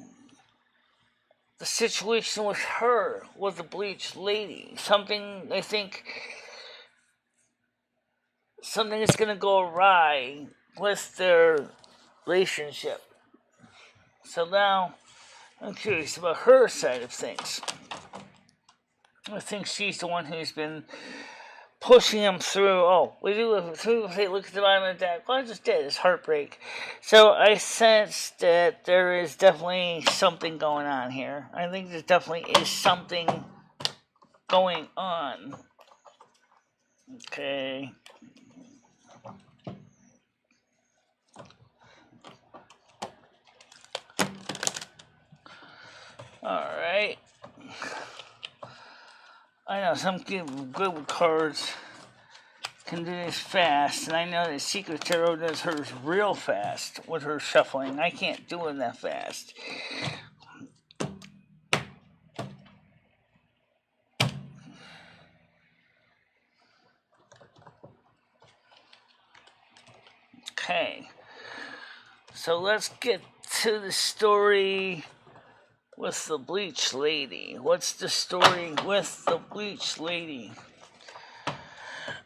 the situation with her, with the bleached lady, something is gonna go awry with their relationship. So now I'm curious about her side of things. I think she's the one who's been pushing him through. Oh, we do have two. Look at the bottom of the deck. Well, I just did. It's heartbreak. So I sense that there is definitely something going on here. I think there definitely is something going on. Okay. Alright. I know some good cards can do this fast, and I know that Secret Tarot does hers real fast with her shuffling. I can't do it that fast. Okay. So let's get to the story with the bleached lady. What's the story with the bleached lady?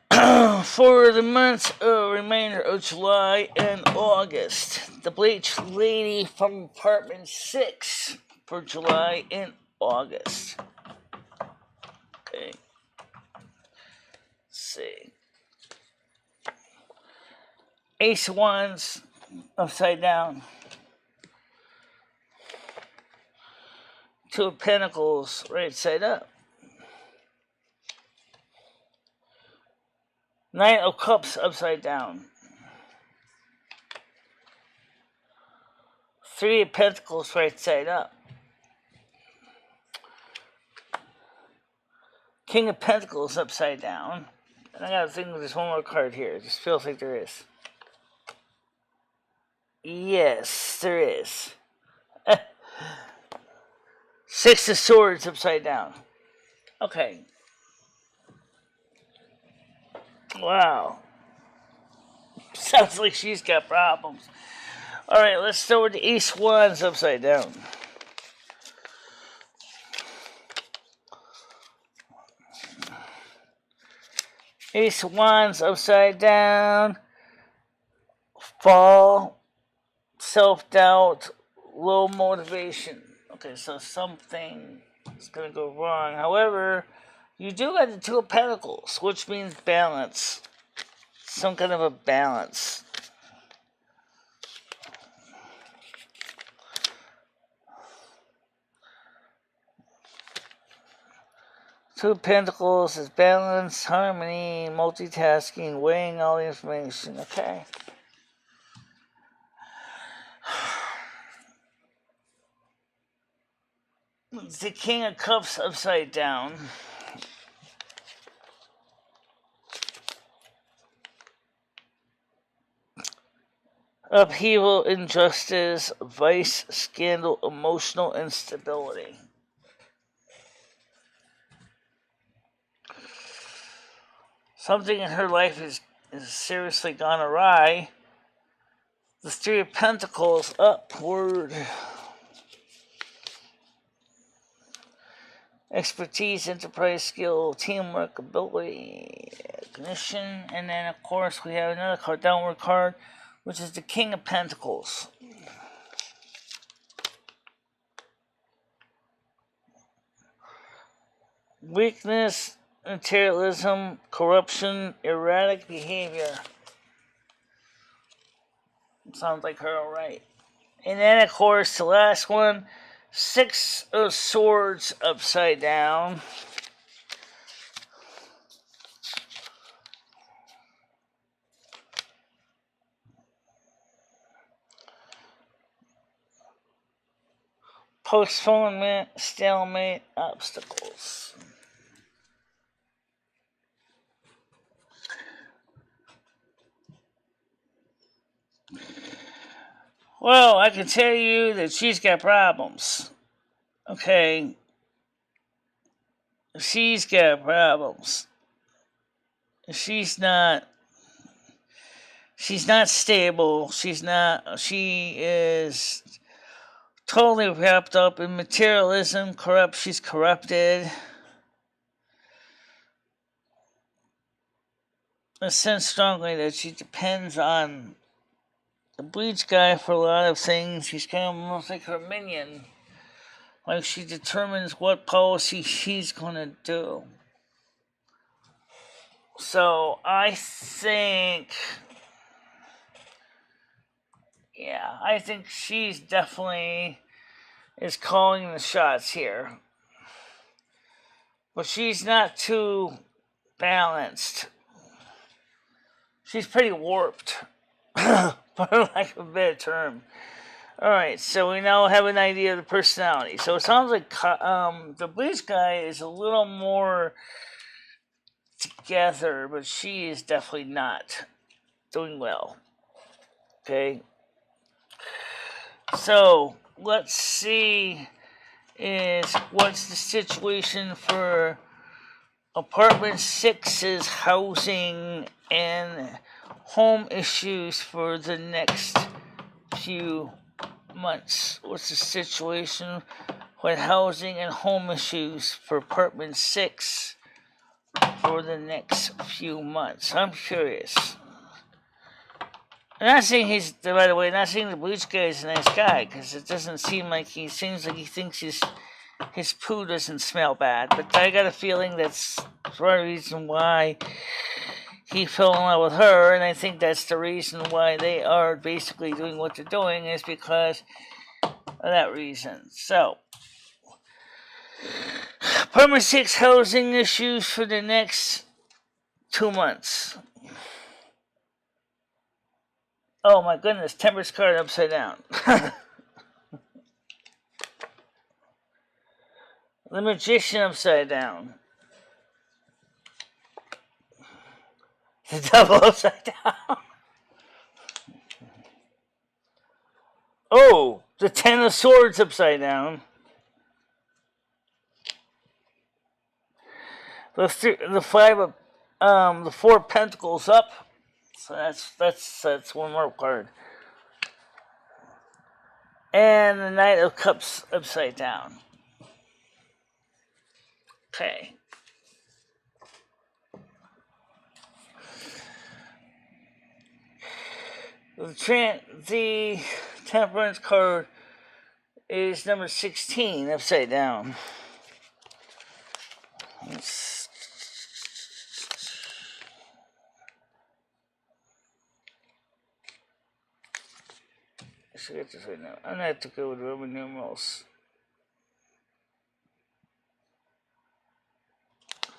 For the months remainder of July and August, the bleached lady from apartment 6 for July and August. Okay. Let's see. Ace of Wands upside down. Two of Pentacles right side up. Knight of Cups upside down. Three of Pentacles right side up. King of Pentacles upside down. And I gotta think there's one more card here. It just feels like there is. Yes, there is. Six of Swords upside down. Okay. Wow. Sounds like she's got problems. Alright, let's start with the Ace Wands upside down. Ace Wands upside down. Fall. Self-doubt. Low motivation. Okay, so something is going to go wrong. However, you do got the Two of Pentacles, which means balance. Some kind of a balance. Two of Pentacles is balance, harmony, multitasking, weighing all the information. Okay. It's the King of Cups upside down. Upheaval, injustice, vice, scandal, emotional instability. Something in her life is seriously gone awry. The Three of Pentacles upward. Expertise, enterprise skill, teamwork, ability, ignition, and then of course we have another card, downward card, which is the King of Pentacles. weakness, materialism, corruption, erratic behavior. Sounds like her, alright. And then, of course, the last one, Six of Swords upside down. Postponement, stalemate, obstacles. Well, I can tell you that she's got problems. Okay. She's got problems. She's not stable. She is totally wrapped up in materialism, she's corrupted. I sense strongly that she depends on the bleach guy for a lot of things. He's kind of almost like her minion. Like she determines what policy she's gonna do. So I think she's definitely is calling the shots here. But she's not too balanced. She's pretty warped, for lack of a better term. Alright, so we now have an idea of the personality. So it sounds like the bleach guy is a little more together, but she is definitely not doing well. Okay? So, let's see what's the situation for apartment 6's housing and home issues for the next few months. What's the situation with housing and home issues for apartment 6 for the next few months? I'm curious. I'm not saying by the way, not saying the bleach guy is a nice guy, because it doesn't seem like he thinks his poo doesn't smell bad, but I got a feeling that's part of the reason why he fell in love with her, and I think that's the reason why they are basically doing what they're doing, is because of that reason. So, apartment 6 housing issues for the next 2 months. Oh my goodness, Temperance card upside down. The Magician upside down. The Devil upside down. Oh, the Ten of Swords upside down. The 4 Pentacles up. So that's one more card. And the Knight of Cups upside down. Okay. The Temperance card is number 16 upside down. I should get this right now. I'm going to have to go with Roman numerals.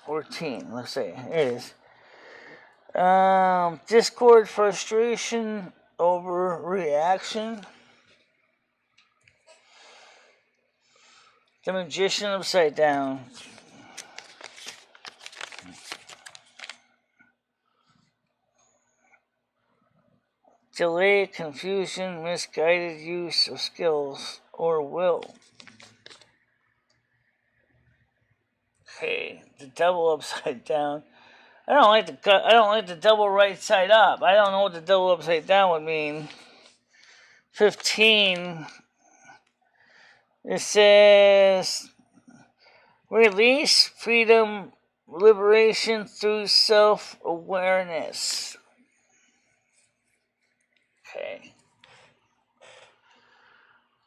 14, let's see. Here it is. Discord, frustration, overreaction. The Magician upside down. Delay, confusion, misguided use of skills or will. Okay, the Devil upside down. I don't like the Devil right side up. I don't know what the Devil upside down would mean. 15. It says release, freedom, liberation through self-awareness. Okay.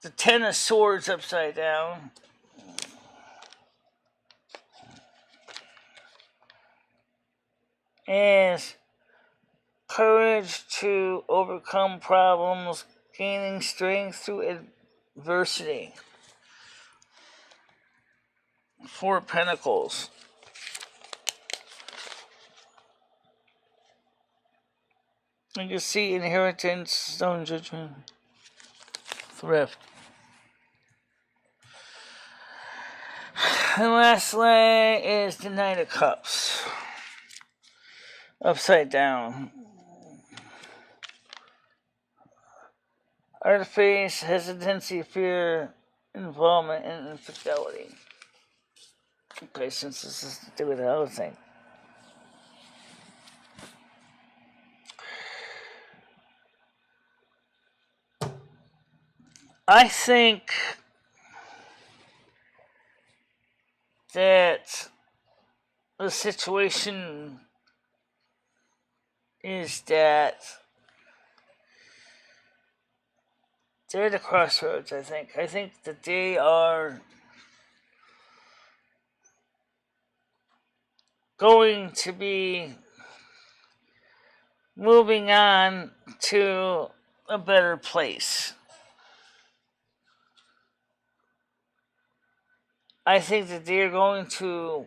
The Ten of Swords upside down. is courage to overcome problems, gaining strength through adversity. 4 Pentacles. You can see inheritance, stone judgment, thrift. And lastly is the Knight of Cups. Upside down. Artifice, hesitancy, fear, involvement, and infidelity. Okay, since this is to do with the other thing. I think that the situation is that they're at the crossroads, I think. I think that they are going to be moving on to a better place. I think that they're going to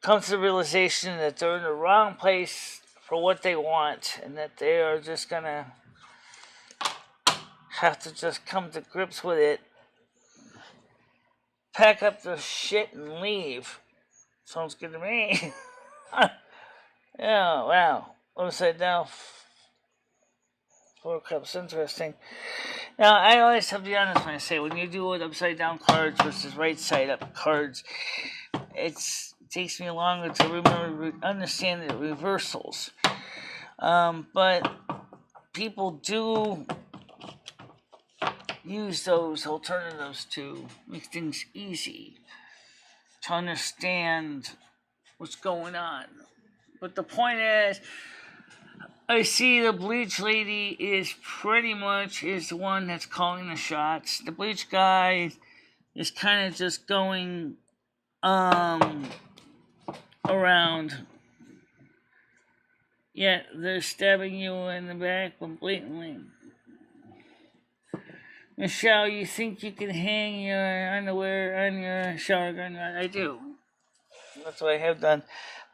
come to the realization that they're in the wrong place for what they want, and that they are just gonna have to just come to grips with it, pack up their shit and leave. Sounds good to me. Yeah, wow. Upside down. 4 Cups, interesting. Now, I always have to be honest when I say, when you do it upside down cards versus right side up cards, it takes me longer to understand the reversals. But people do use those alternatives to make things easy, to understand what's going on. But the point is, I see the bleach lady is pretty much is the one that's calling the shots. The bleach guy is kind of just going around. Yeah, they're stabbing you in the back blatantly. Michelle, you think you can hang your underwear on your shower gun? I do. That's what I have done.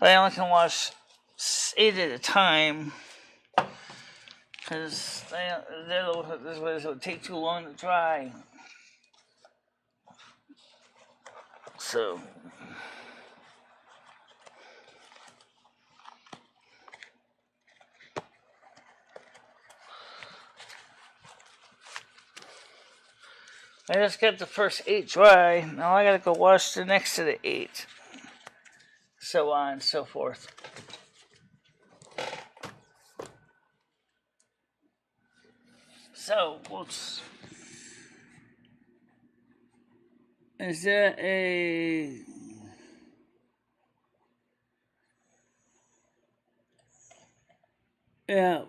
But I only can wash 8 at a time. Because this would take too long to dry. So. I just got the first 8 dry. Now I gotta go wash the next to the 8. So on and so forth. So, is that a... Yeah.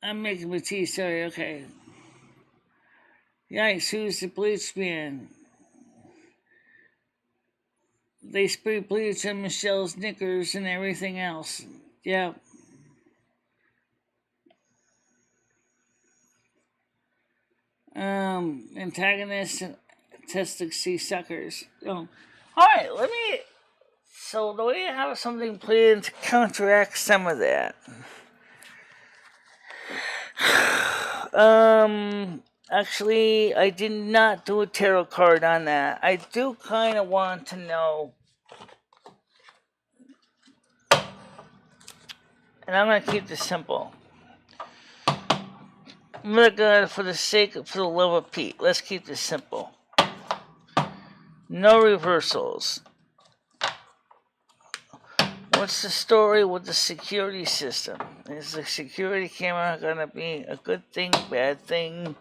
I'm making my tea, sorry, okay. Yikes, who's the bleach man? They spray bleach on Michelle's knickers and everything else. Yeah. Antagonists and testic suckers. Alright, so do we have something planned to counteract some of that? Actually, I did not do a tarot card on that. I do kind of want to know, and I'm going to keep this simple. I'm going to, for the love of Pete, let's keep this simple. No reversals. What's the story with the security system? Is the security camera going to be a good thing, bad thing,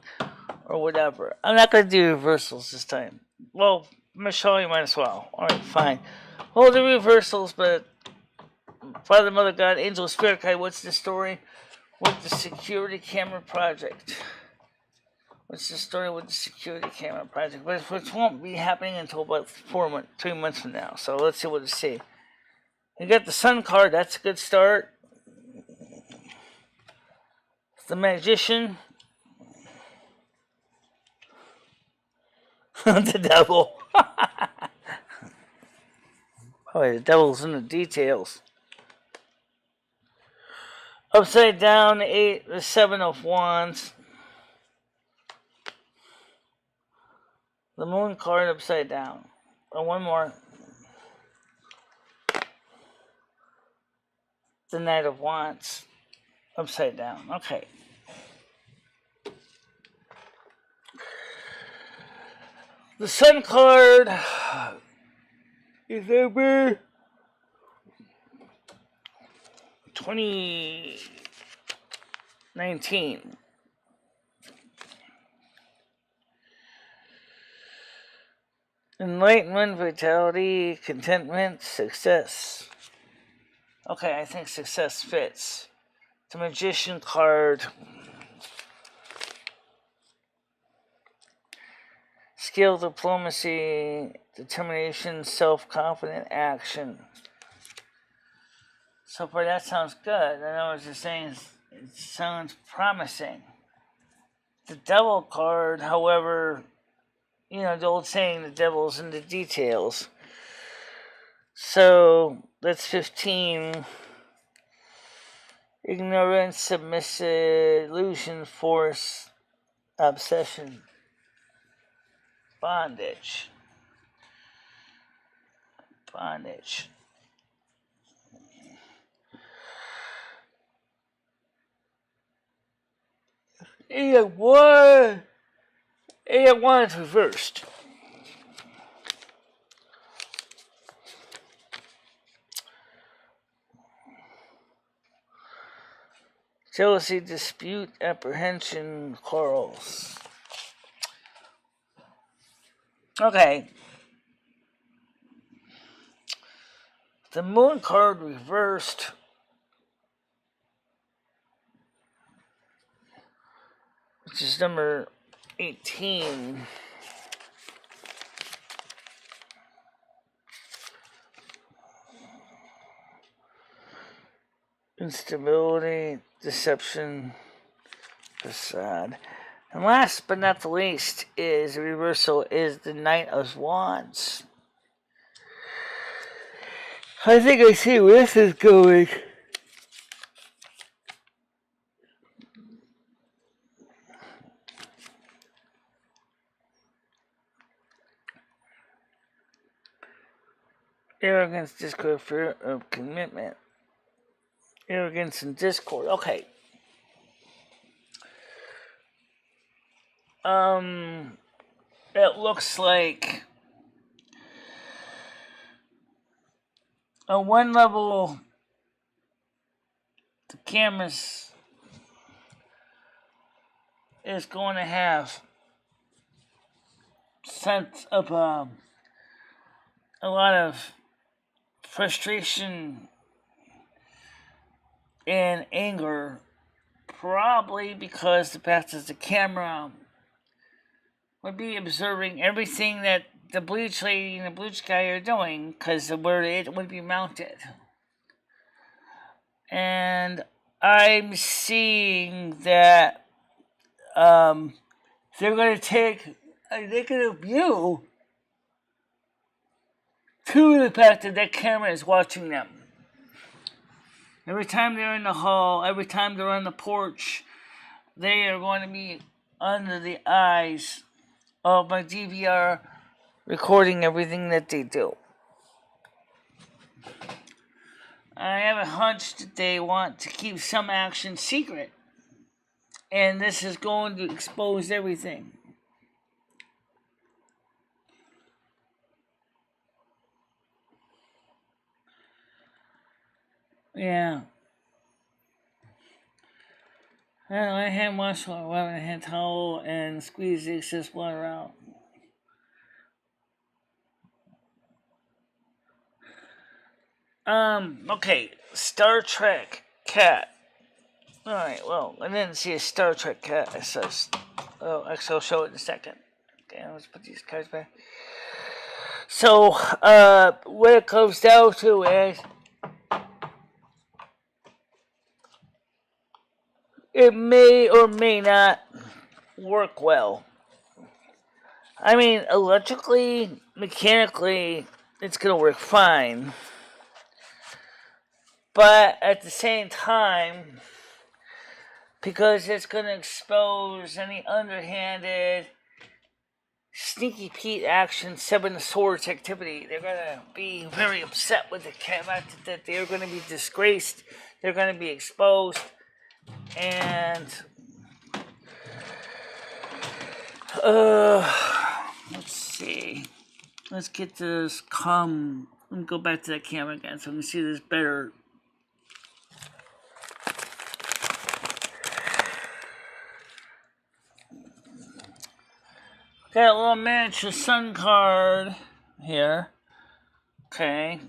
or whatever? I'm not going to do reversals this time. Well, Michelle, you might as well. Alright, fine. Hold the reversals, but Father, Mother, God, Angel, Spirit Guide, what's the story with the security camera project? What's the story with the security camera project? Which won't be happening until about 3 months from now. So let's see what we see. You got the Sun card. That's a good start. The Magician. The Devil. Oh, the Devil's in the details. Upside down, the 7 of Wands. The Moon card upside down. And one more. The Knight of Wands upside down. Okay. The Sun card is number 2019. Enlightenment, vitality, contentment, success. Okay, I think success fits. The Magician card. Skill, diplomacy, determination, self-confident action. So far that sounds good. I know I was just saying it sounds promising. The Devil card, however, you know, the old saying, the devil's in the details. So, that's 15. Ignorance, submissive, illusion, force, obsession, bondage. Bondage. A1 is reversed. Jealousy, dispute, apprehension, quarrels. Okay. The Moon card reversed. Which is number 18. Instability, deception, facade. And last but not the least is the reversal is the Knight of Wands. I think I see where this is going. Arrogance, discord, fear of commitment. Arrogance and discord. Okay. It looks like on one level the cameras is going to have sense of a lot of frustration and anger, probably because the fact that the camera would be observing everything that the bleach lady and the bleach guy are doing, because of where it would be mounted. And I'm seeing that they're going to take a negative view to the fact that that camera is watching them. Every time they're in the hall, every time they're on the porch, they are going to be under the eyes of my DVR recording everything that they do. I have a hunch that they want to keep some action secret. And this is going to expose everything. Yeah. I hand wash with a hand towel and squeeze the excess water out. Okay. Star Trek cat. Alright, well, I didn't see a Star Trek cat as such. Oh, actually, I'll show it in a second. Okay, let's put these cards back. So, what it comes down to is it may or may not work well. I mean, electrically, mechanically, it's going to work fine. But at the same time, because it's going to expose any underhanded, sneaky Pete action, Seven of Swords activity, they're going to be very upset with the fact that they're going to be disgraced, they're going to be exposed, and let's see. Let's get this calm. Let me go back to that camera again so we can see this better. Got a little miniature sun card here. Okay.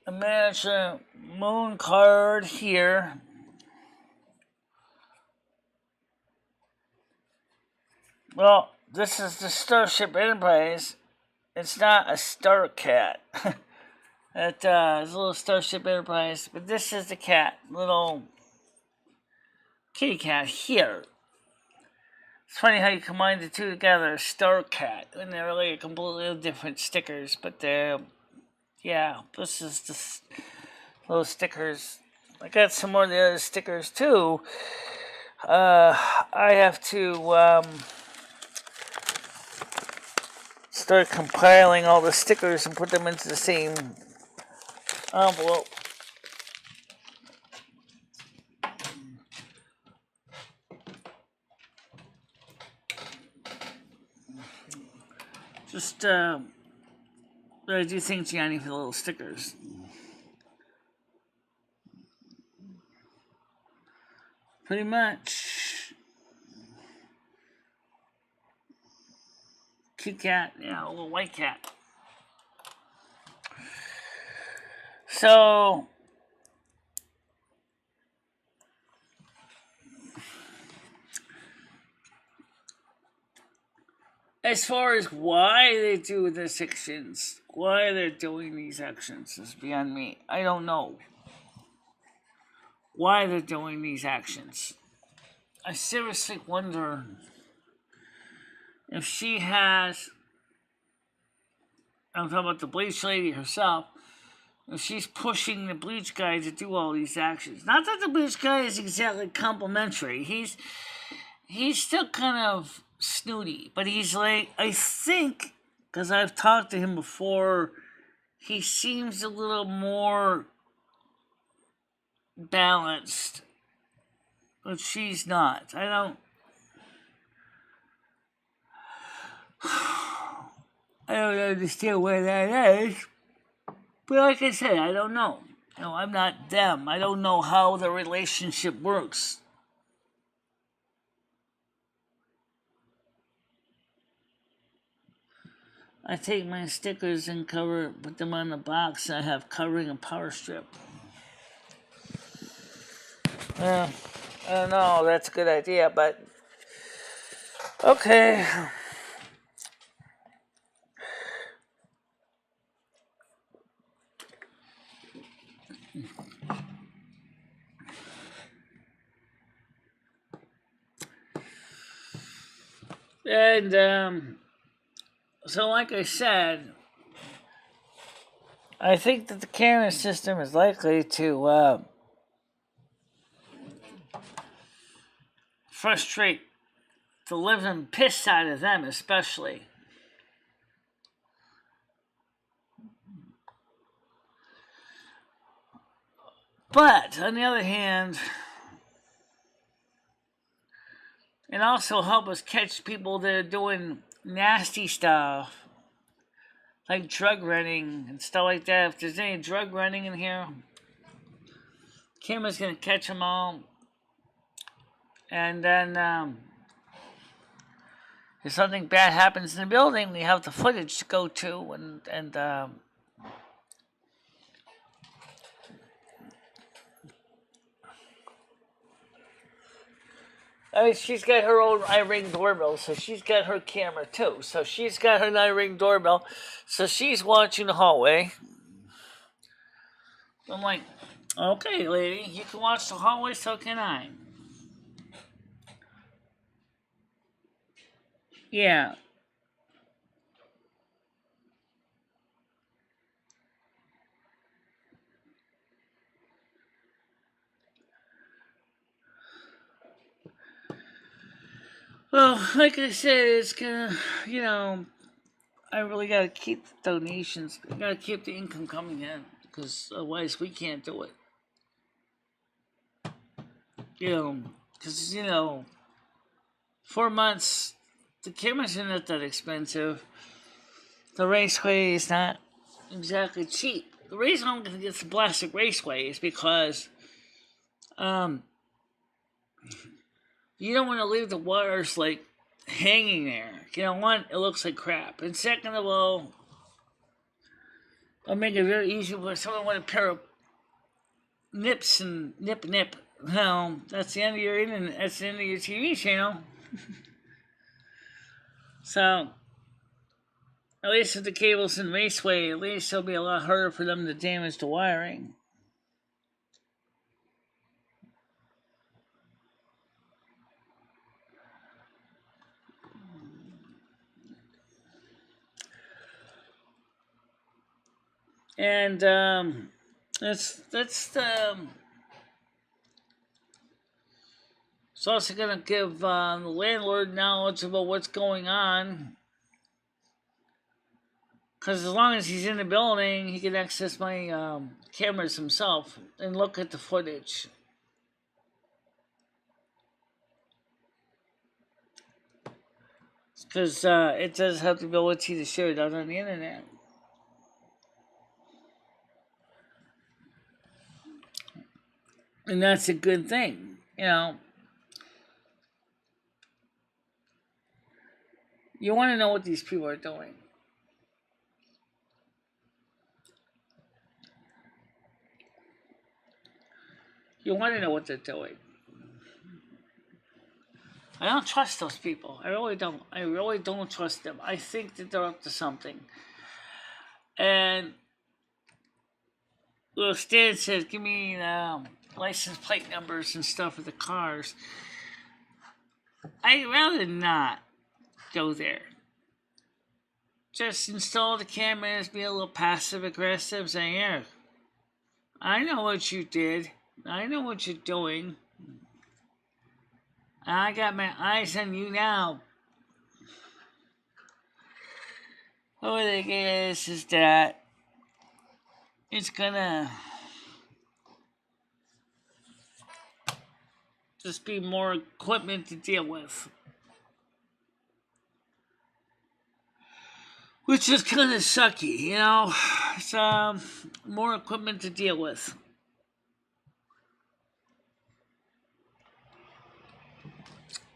A miniature moon card here. Well, this is the Starship Enterprise. It's not a Star Cat. It's a little Starship Enterprise, but this is the cat, little kitty cat here. It's funny how you combine the two together, Star Cat, and they're really completely different stickers, but they're, yeah, this is just those stickers. I got some more of the other stickers too. I have to start compiling all the stickers and put them into the same envelope. Just, I do thank Gianni for the little stickers. Pretty much. Cute cat, yeah, a little white cat. So, as far as why they do these actions, why they're doing these actions is beyond me. I don't know why they're doing these actions. I seriously wonder if she has, I'm talking about the Bleach Lady herself, if she's pushing the Bleach guy to do all these actions. Not that the Bleach guy is exactly complimentary. He's still kind of snooty, but he's like, I think, because I've talked to him before, he seems a little more balanced, but she's not. I don't understand why that is, but like I said, I don't know. No, I'm not them. I don't know how the relationship works. I take my stickers and put them on the box. I have covering a power strip. I don't know. That's a good idea, but okay. And so, like I said, I think that the camera system is likely to frustrate the living piss out of them, especially. But, on the other hand, it also help us catch people that are doing nasty stuff, like drug running and stuff like that. If there's any drug running in here, camera's gonna catch them all. And then, if something bad happens in the building, we have the footage to go to, and I mean, she's got her own iRing doorbell, so she's got her camera too. So she's got her iRing doorbell, so she's watching the hallway. I'm like, okay, lady, you can watch the hallway, so can I. Yeah. Well, like I said, it's gonna, I really gotta keep the donations. I gotta keep the income coming in, because otherwise we can't do it. Because, 4 months, the cameras are not that expensive. The raceway is not exactly cheap. The reason I'm gonna get the plastic raceway is because, you don't want to leave the wires, like, hanging there. One, it looks like crap. And second of all, it'll make it very easy for someone with a pair of nips and nip. Well, that's the end of your internet. That's the end of your TV channel. So, at least if the cable's in raceway, at least it'll be a lot harder for them to damage the wiring. And that's the. It's also going to give the landlord knowledge about what's going on. Because as long as he's in the building, he can access my cameras himself and look at the footage. Because it does have the ability to share it out on the internet. And that's a good thing, You want to know what these people are doing. You want to know what they're doing. I don't trust those people. I really don't. I really don't trust them. I think that they're up to something. And little Stan says, give me license plate numbers and stuff for the cars. I'd rather not go there. Just install the cameras, be a little passive aggressive, saying, "Here, I know what you did. I know what you're doing. I got my eyes on you now." The only thing is that it's gonna just be more equipment to deal with. Which is kind of sucky, It's more equipment to deal with.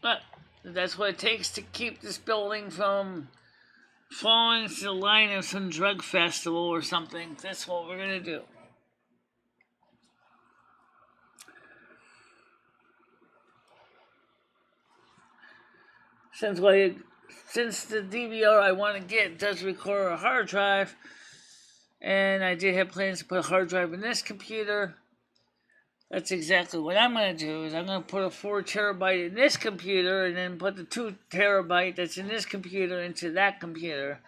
But that's what it takes to keep this building from falling to the line of some drug festival or something. That's what we're going to do. Since the DVR I want to get does require a hard drive, and I did have plans to put a hard drive in this computer, that's exactly what I'm going to do. Is I'm going to put a 4 terabyte in this computer, and then put the 2 terabyte that's in this computer into that computer.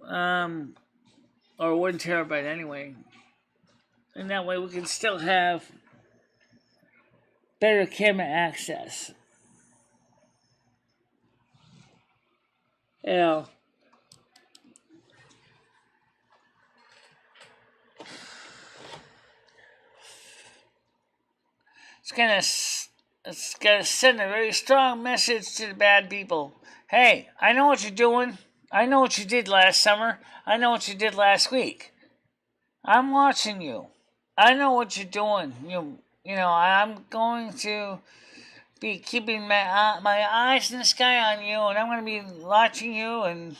Or 1 terabyte anyway. And that way we can still have better camera access. It's gonna send a very strong message to the bad people. Hey, I know what you're doing. I know what you did last summer. I know what you did last week. I'm watching you. I know what you're doing. I'm going to be keeping my eyes in the sky on you, and I'm going to be watching you and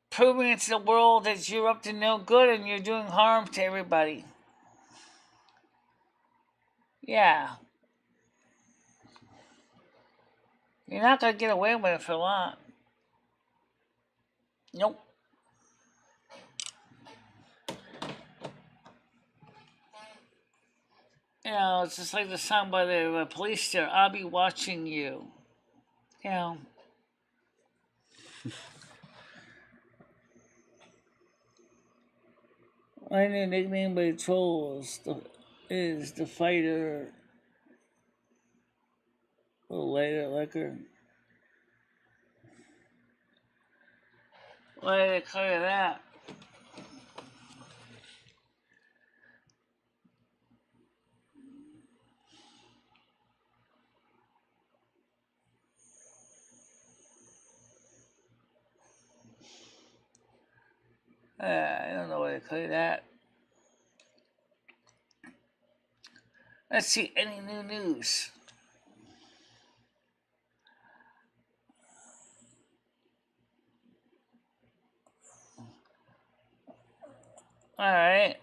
proving it to the world that you're up to no good and you're doing harm to everybody. Yeah. You're not going to get away with it for long. Nope. You know, it's just like the song by the Police there, I'll be watching you. You know. My new nickname by trolls is the fighter. A little later, liquor. Why did they call you that? I don't know why they call you that. Let's see, any new news? Alright.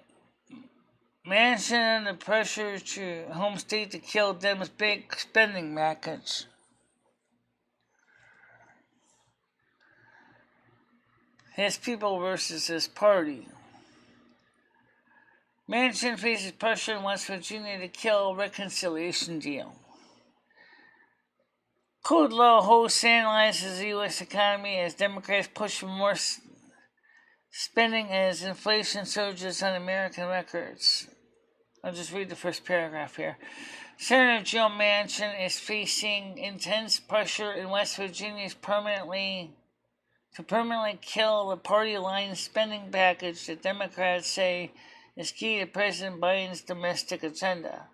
Manchin under pressure to home state to kill Dem's big spending package. His people versus his party. Manchin faces pressure in West Virginia to kill reconciliation deal. Kudlow host analyzes the U.S. economy as Democrats push for more spending as inflation surges on American records. I'll just read the first paragraph here. Senator Joe Manchin is facing intense pressure in West Virginia to permanently kill the party-line spending package that Democrats say is key to President Biden's domestic agenda.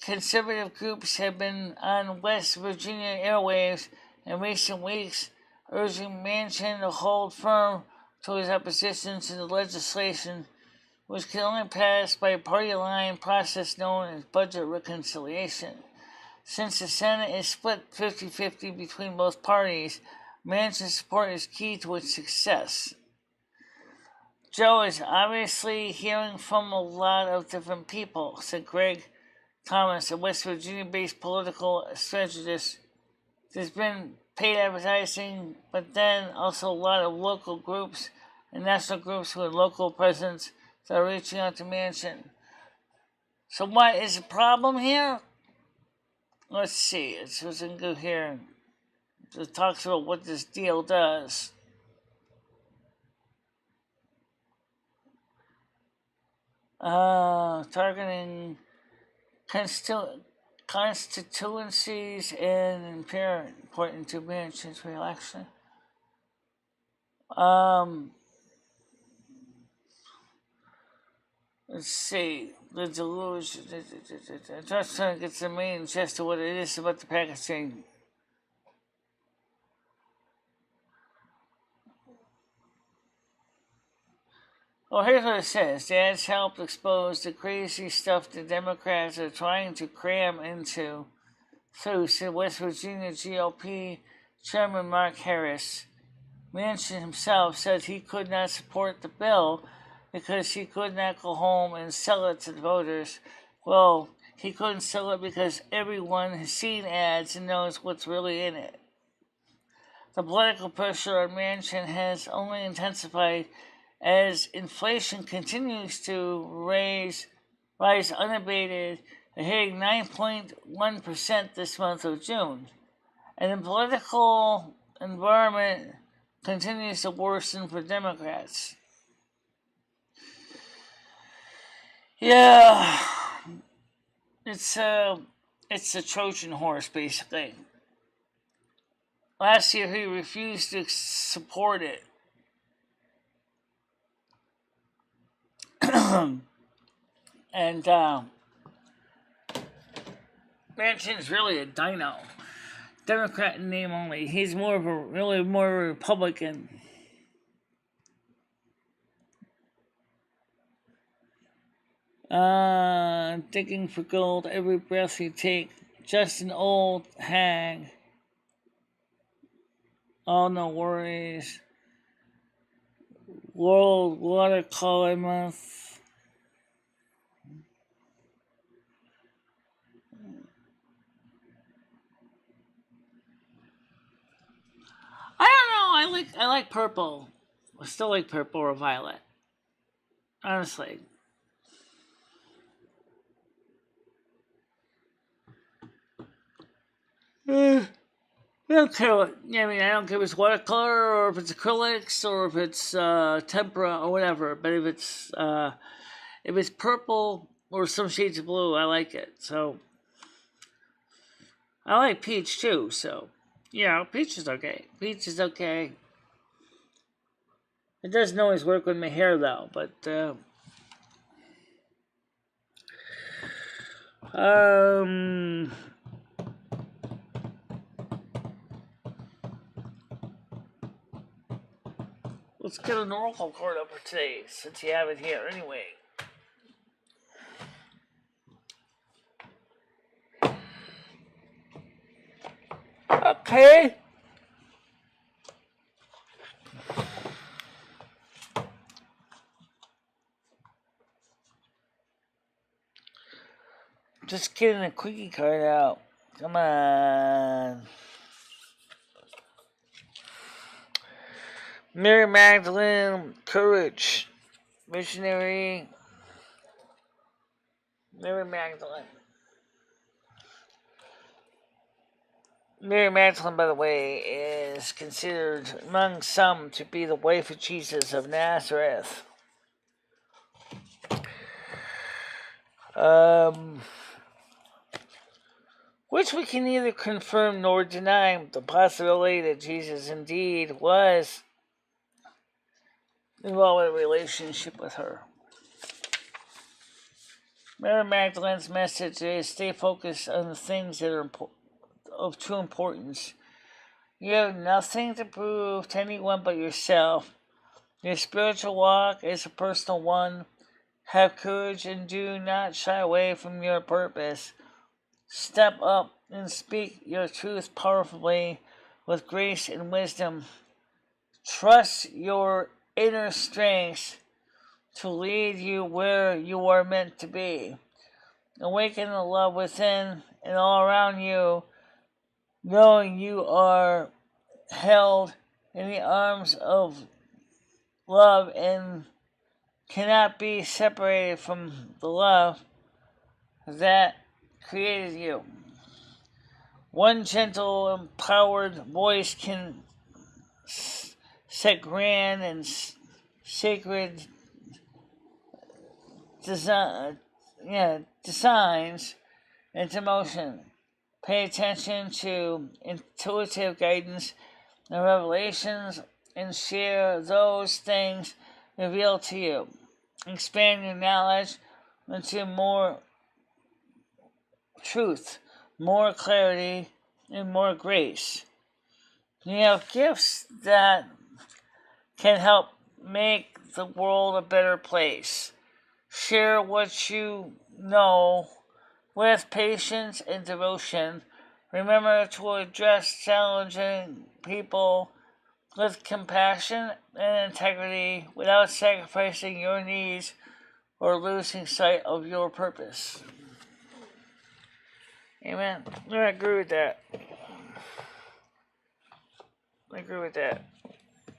Conservative groups have been on West Virginia airwaves in recent weeks, urging Manchin to hold firm to his opposition to the legislation, which can only pass by a party-line process known as budget reconciliation. Since the Senate is split 50-50 between both parties, Manchin's support is key to its success. Joe is obviously hearing from a lot of different people, said Greg Thomas, a West Virginia-based political strategist. There's been paid advertising, but then also a lot of local groups and national groups with local presence that are reaching out to Manchin. So what is the problem here? Let's see. It's what's going to go here. It talks about what this deal does. Targeting constituencies and important to Manchin's re-election. Let's see. The delusion. I'm just trying to get the main gist of what it is about the packaging. Well, here's what it says. The ads helped expose the crazy stuff the Democrats are trying to cram into, so said West Virginia GOP Chairman Mark Harris. Manchin himself said he could not support the bill because he could not go home and sell it to the voters. Well, he couldn't sell it because everyone has seen ads and knows what's really in it. The political pressure on Manchin has only intensified as inflation continues to rise unabated, hitting 9.1% this month of June. And the political environment continues to worsen for Democrats. Yeah, it's a Trojan horse, basically. Last year he refused to support it. And Manchin's really a dino. Democrat in name only. He's more of a Republican. Digging for gold every breath you take. Just an old hag. Oh, no worries. World Watercolor Month. I like purple. I still like purple or violet. Honestly. I don't care what, I don't care if it's watercolor or if it's acrylics or if it's tempera or whatever. But if it's purple or some shades of blue, I like it. So I like peach too. So peach is okay. Peach is okay. It doesn't always work with my hair though. But let's get an oracle card up for today, since you have it here anyway. Okay. Just getting a quickie card out. Come on. Mary Magdalene, courage. Missionary. Mary Magdalene. Mary Magdalene, by the way, is considered among some to be the wife of Jesus of Nazareth. Which we can neither confirm nor deny the possibility that Jesus indeed was involved in a relationship with her. Mary Magdalene's message is stay focused on the things that are of true importance. You have nothing to prove to anyone but yourself. Your spiritual walk is a personal one. Have courage and do not shy away from your purpose. Step up and speak your truth powerfully with grace and wisdom. Trust your inner strength to lead you where you are meant to be. Awaken the love within and all around you, knowing you are held in the arms of love and cannot be separated from the love that created you. One gentle, empowered voice can set grand and sacred designs into motion. Pay attention to intuitive guidance and revelations and share those things revealed to you. Expand your knowledge into more truth, more clarity, and more grace. You have gifts that can help make the world a better place. Share what you know with patience and devotion. Remember to address challenging people with compassion and integrity without sacrificing your needs or losing sight of your purpose. Amen. I agree with that.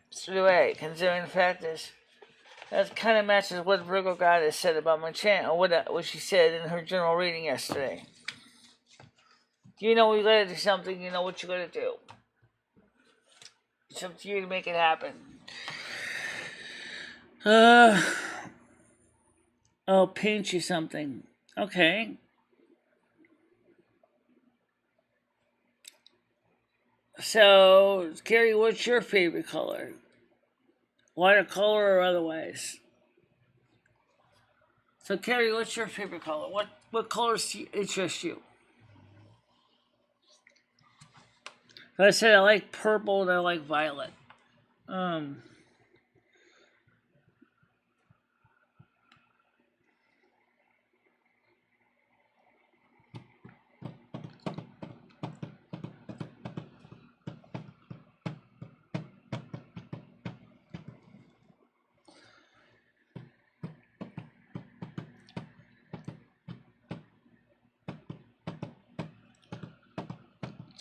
So do I, considering the fact that kind of matches what Virgo Goddess said about my channel, what she said in her general reading yesterday. You know you gotta do something, you know what you gotta do. It's up to you to make it happen. I'll paint you something. Okay. So, Carrie, what's your favorite color? Watercolor or otherwise? So, Carrie, what's your favorite color? What colors interest you? Like I said, I like purple and I like violet.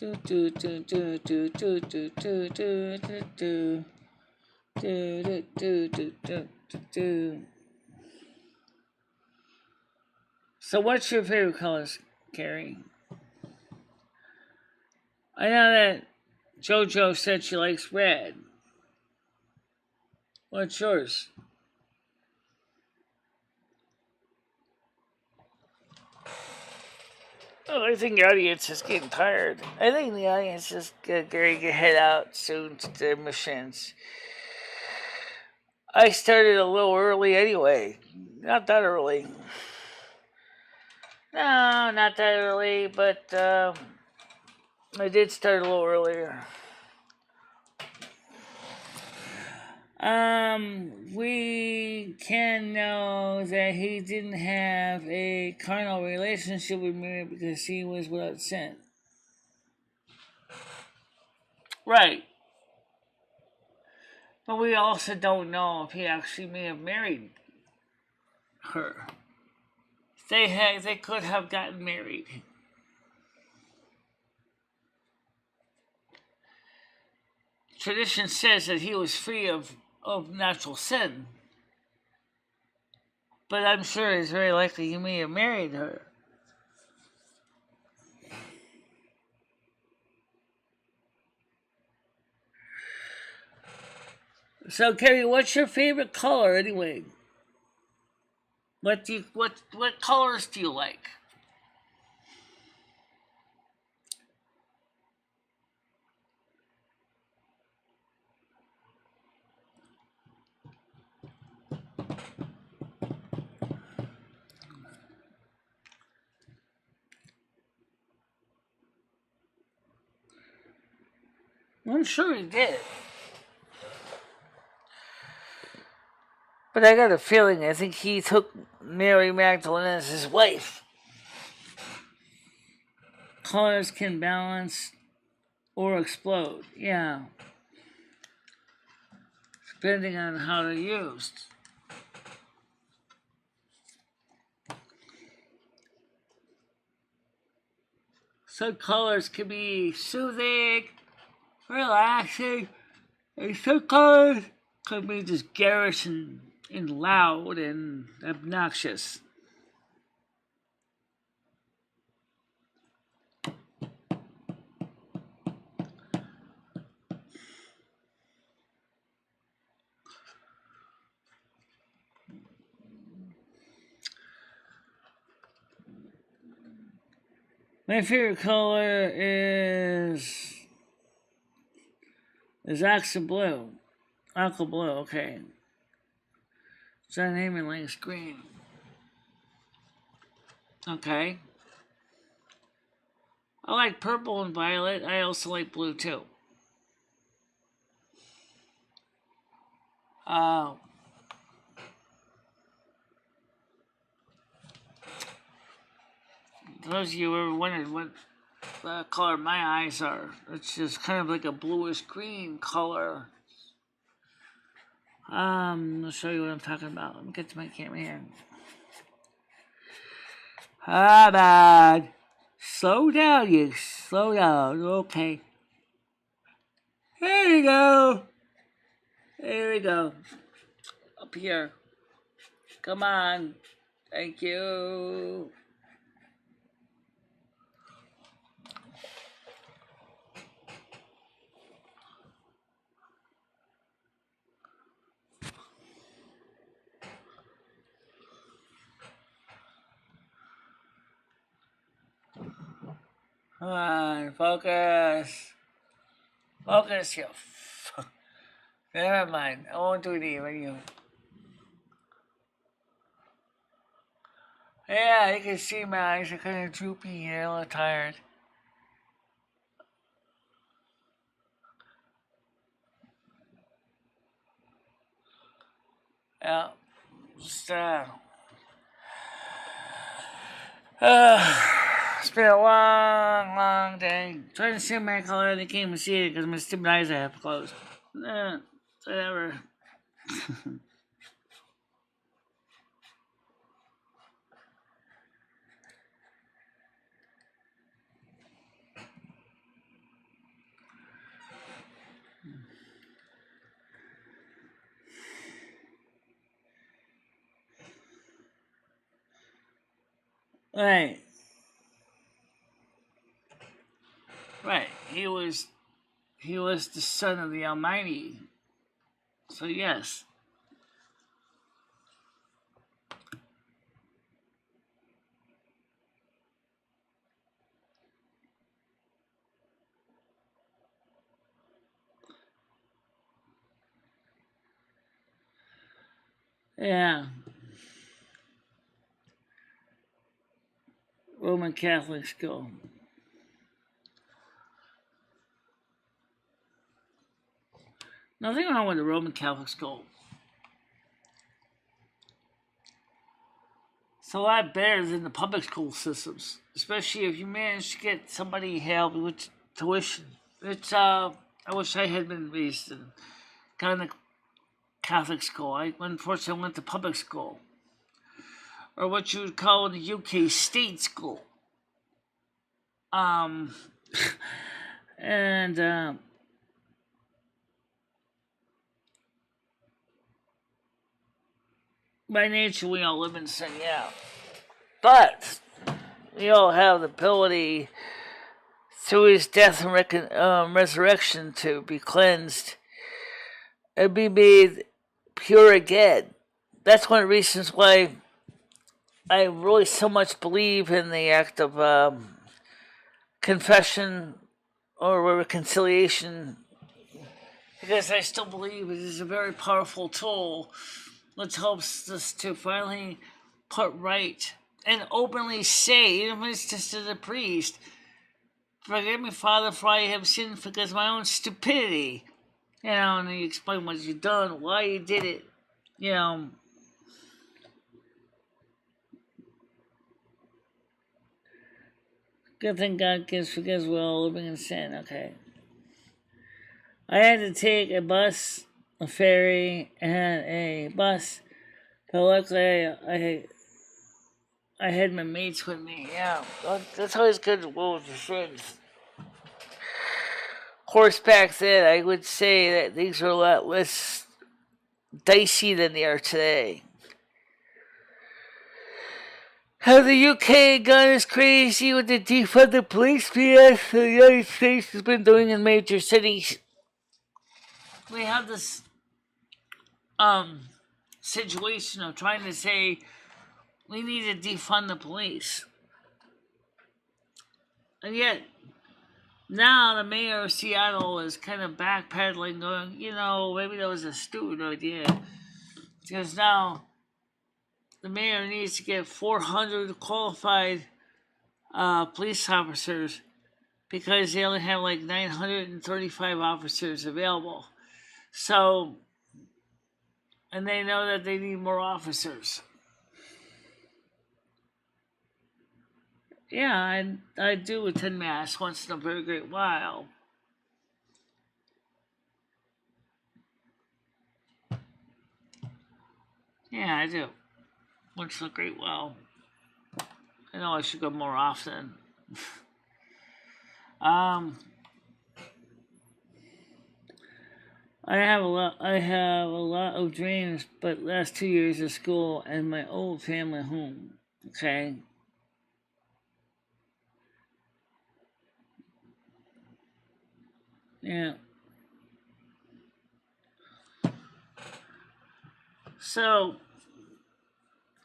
So what's your favorite colors, Carrie? I know that JoJo said she likes red. What's yours? Oh, I think the audience is getting tired. I think the audience is going to head out soon to their missions. I started a little early anyway. Not that early. No, not that early, but I did start a little earlier. We can know that he didn't have a carnal relationship with Mary because he was without sin. Right. But we also don't know if he actually may have married her. They could have gotten married. Tradition says that he was free of natural sin. But I'm sure it's very likely he may have married her. So, Carrie, what's your favorite color anyway? What colors do you like? I'm sure he did. But I got a feeling I think he took Mary Magdalene as his wife. Colors can balance or explode. Yeah. Depending on how they're used. Some colors can be soothing, relaxing, and some colors can be just garish and loud and obnoxious. My favorite color is aqua blue. Aqua blue, okay. So naming likes green. Okay. I like purple and violet. I also like blue too. Those of you who ever wondered what color my eyes are, it's just kind of like a bluish green color. I'll show you what I'm talking about. Let me get to my camera here. Man. Slow down, you. Slow down. Okay. There you go. There we go. Up here. Come on. Thank you. Come on, focus. Focus, you. Never mind. I won't do it even you. Yeah, you can see my eyes are kind of droopy here, a little tired. Yeah, just, it's been a long, long day. Trying to see my color, and I can't even see it because my stupid eyes are half closed. Whatever. Right. Right. He was the son of the Almighty. So yes. Yeah. Roman Catholic school. Nothing wrong with the Roman Catholic school. It's a lot better than the public school systems, especially if you manage to get somebody help with tuition. It's I wish I had been raised in kind of Catholic school. I unfortunately went to public school, or what you would call in the UK state school. Um, and by nature we all live in sin, yeah. But we all have the ability through his death and resurrection to be cleansed and be made pure again. That's one of the reasons why I really so much believe in the act of confession or reconciliation, because I still believe it is a very powerful tool that helps us to finally put right and openly say, even if it's just to the priest, "Forgive me, Father, for I have sinned because of my own stupidity." And you explain what you've done, why you did it. You know, good thing God gives because we're all living in sin. Okay. I had to take a bus, a ferry, and a bus, but luckily I had my mates with me. Yeah, that's always good to go with your friends. Of course, back then I would say that things were a lot less dicey than they are today. How the UK gone is crazy with the defunded police BS the United States has been doing in major cities. We have this situation of trying to say we need to defund the police. And yet now the mayor of Seattle is kind of backpedaling, going, maybe that was a stupid idea. Because now the mayor needs to get 400 qualified police officers because they only have like 935 officers available. So, and they know that they need more officers. Yeah, I do attend Mass once in a very great while. Yeah, I do. Once in a great while. I know I should go more often. um, I have a lot of dreams, but last 2 years of school and my old family home. Okay. Yeah. So,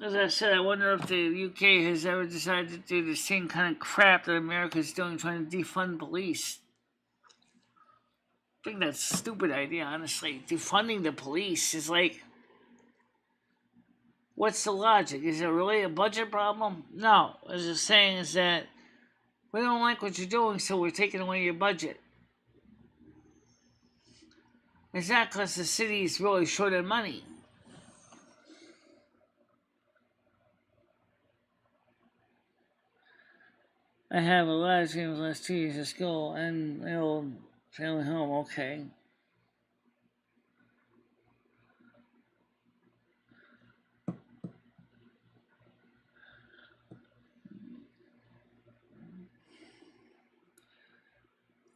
as I said, I wonder if the UK has ever decided to do the same kind of crap that America's doing, trying to defund police. I think that's a stupid idea, honestly. Defunding the police is like, what's the logic? Is it really a budget problem? No. What it's saying is that we don't like what you're doing, so we're taking away your budget. It's not because the city is really short of money. I have a lot of dreams last 2 years of school and my old family home. Okay.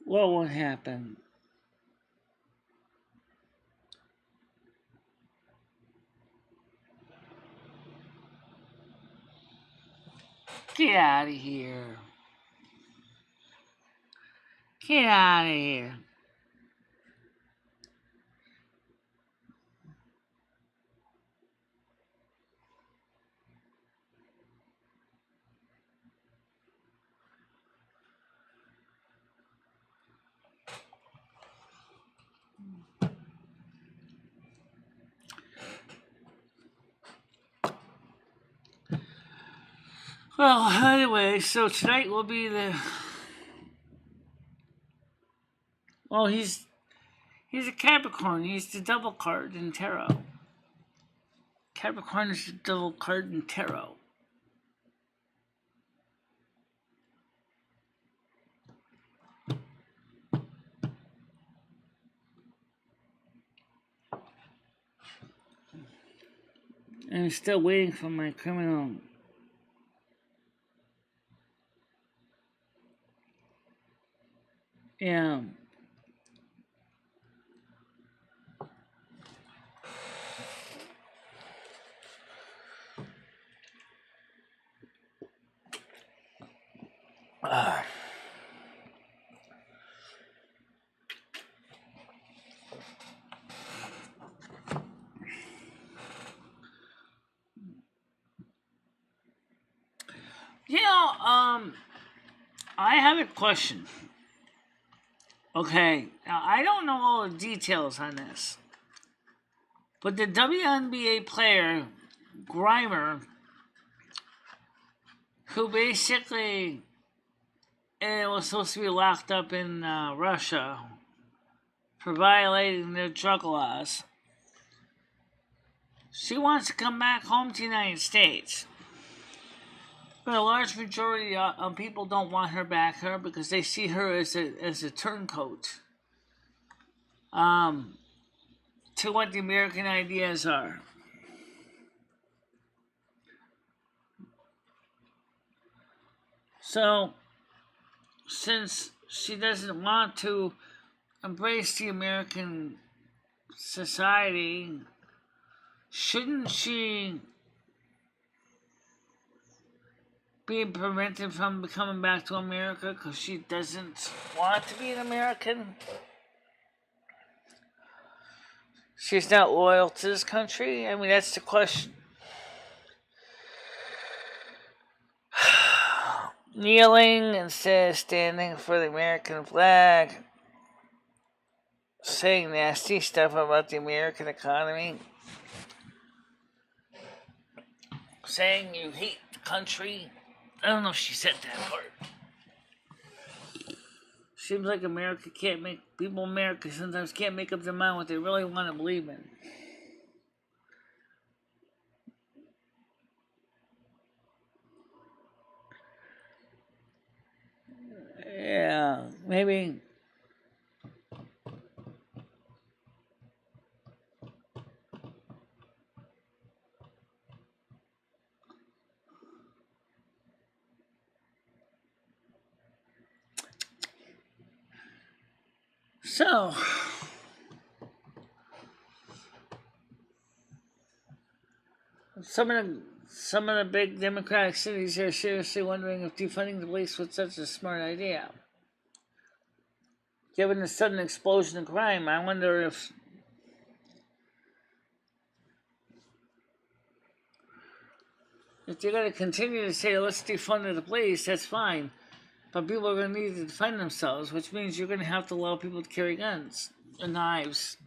What will happen? Get out of here. Get out of here. Well, anyway, so tonight will be the... Well, he's a Capricorn. He's the double card in tarot. Capricorn is the double card in tarot. And I'm still waiting for my criminal... Yeah. I have a question. Okay, now I don't know all the details on this, but the WNBA player, Grimer, who basically was supposed to be locked up in Russia for violating their drug laws, she wants to come back home to the United States. But a large majority of people don't want her back here because they see her as a turncoat to what the American ideas are. So, since she doesn't want to embrace the American society, shouldn't she be prevented from coming back to America because she doesn't want to be an American? She's not loyal to this country? I mean, that's the question. Kneeling instead of standing for the American flag, saying nasty stuff about the American economy, saying you hate the country. I don't know if she said that part. Seems like America sometimes can't make up their mind what they really want to believe in. Yeah, maybe. So, some of the big Democratic cities are seriously wondering if defunding the police was such a smart idea. Given the sudden explosion of crime, I wonder if you're going to continue to say, let's defund the police, that's fine. But people are going to need to defend themselves, which means you're going to have to allow people to carry guns and knives.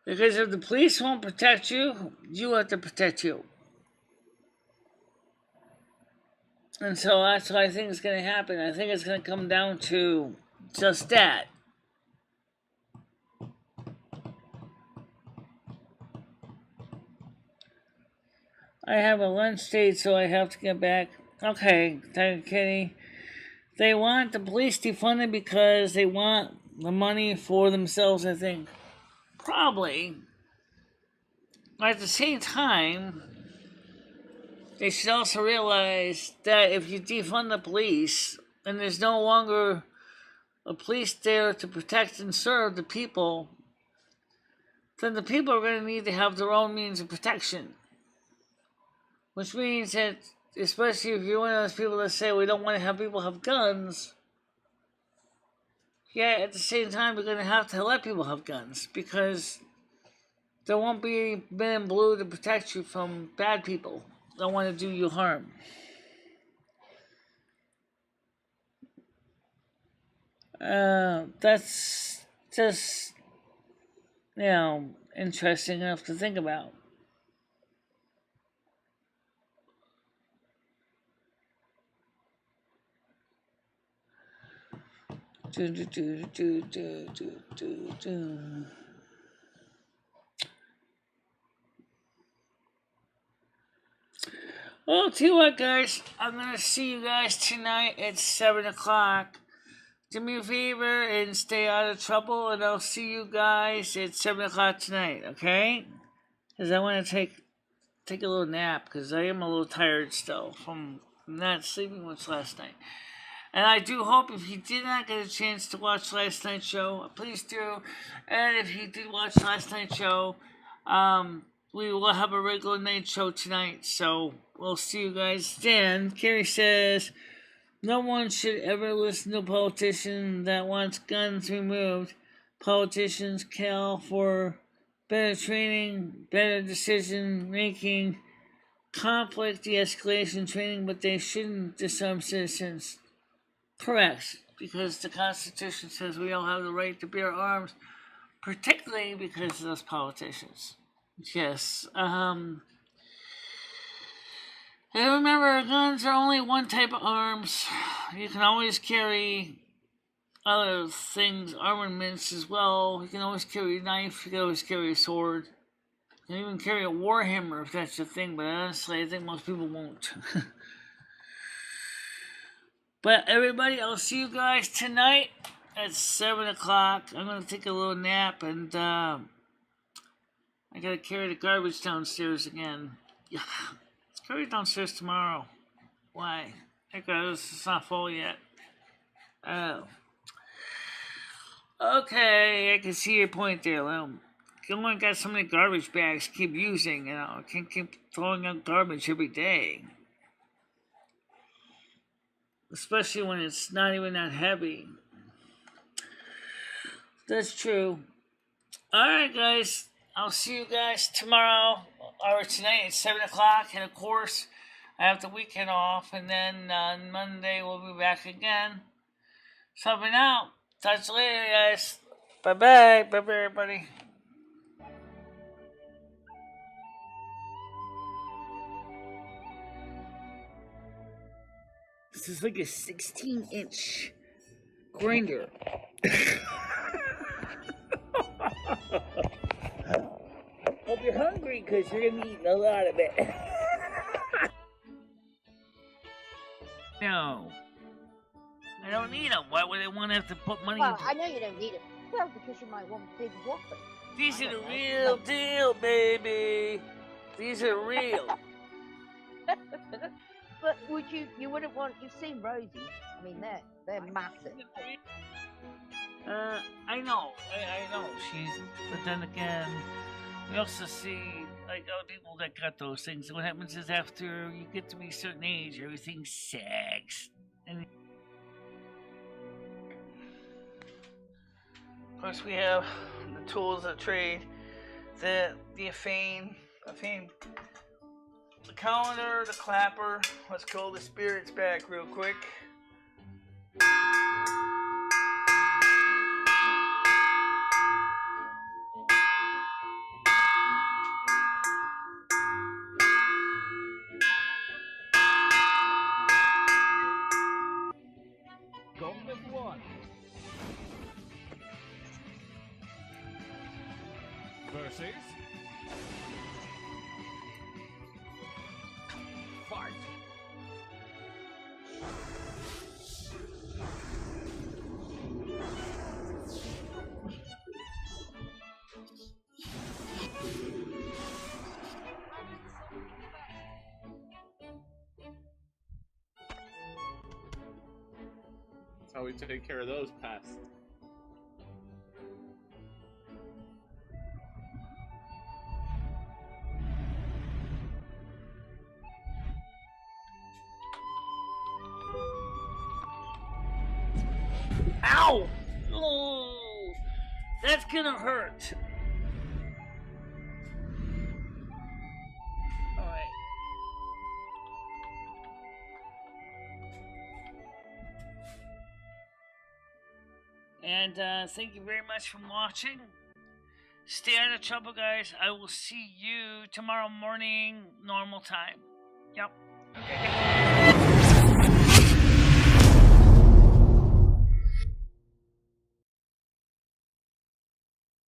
Because if the police won't protect you, you have to protect you. And so that's what I think is going to happen. I think it's going to come down to just that. I have a lunch date, so I have to get back. Okay, thank you, Kenny. They want the police defunded because they want the money for themselves, I think. Probably. At the same time, they should also realize that if you defund the police and there's no longer a police there to protect and serve the people, then the people are going to need to have their own means of protection. Which means that especially if you're one of those people that say we don't want to have people have guns. Yeah, at the same time, we're going to have to let people have guns because there won't be any men in blue to protect you from bad people that want to do you harm. That's just, interesting enough to think about. Well, tell you what, guys, I'm gonna see you guys tonight at 7 o'clock. Do me a favor and stay out of trouble, and I'll see you guys at 7 o'clock tonight, okay? Because I want to take a little nap, because I am a little tired still from not sleeping much last night. And I do hope if you did not get a chance to watch last night's show, please do. And if you did watch last night's show, we will have a regular night show tonight. So we'll see you guys then. Carrie says, no one should ever listen to a politician that wants guns removed. Politicians call for better training, better decision making, conflict de-escalation training, but they shouldn't disarm citizens. Correct, because the Constitution says we all have the right to bear arms, particularly because of those politicians. Yes. And remember, guns are only one type of arms. You can always carry other things, armaments as well. You can always carry a knife. You can always carry a sword. You can even carry a warhammer if that's your thing, but honestly, I think most people won't. But everybody, I'll see you guys tonight at 7 o'clock. I'm going to take a little nap, and I got to carry the garbage downstairs again. Yeah, let's carry it downstairs tomorrow. Why? Because it's not full yet. Oh. Okay, I can see your point there, Lil. You only got so many garbage bags to keep using, I can't keep throwing out garbage every day. Especially when it's not even that heavy. That's true. Alright, guys. I'll see you guys tomorrow or tonight at 7 o'clock. And of course, I have the weekend off. And then on Monday, we'll be back again. So for now, talk to you later, guys. Bye-bye. Bye-bye, everybody. This is like a 16-inch grinder. Hope you're hungry because you're going to be eating a lot of it. No. I don't need them. Why would I want to have to put money
Well,
into
I know you don't need it. Well, because you might want big whoppers.
These are the real deal, baby. These are real.
But you wouldn't want, you've seen Rosie. I mean, they're massive.
I know. But then again, we also see, like, other people that got those things. And what happens is after you get to be a certain age, everything sags. And of course, we have the tools of trade, the fame, the calendar, the clapper. Let's call the spirits back real quick.
Gauntlet 1 versus fight.
That's how we take care of those pests.
Ow! Oh, that's gonna hurt. Alright. And thank you very much for watching. Stay out of trouble, guys. I will see you tomorrow morning, normal time. Yep. Okay.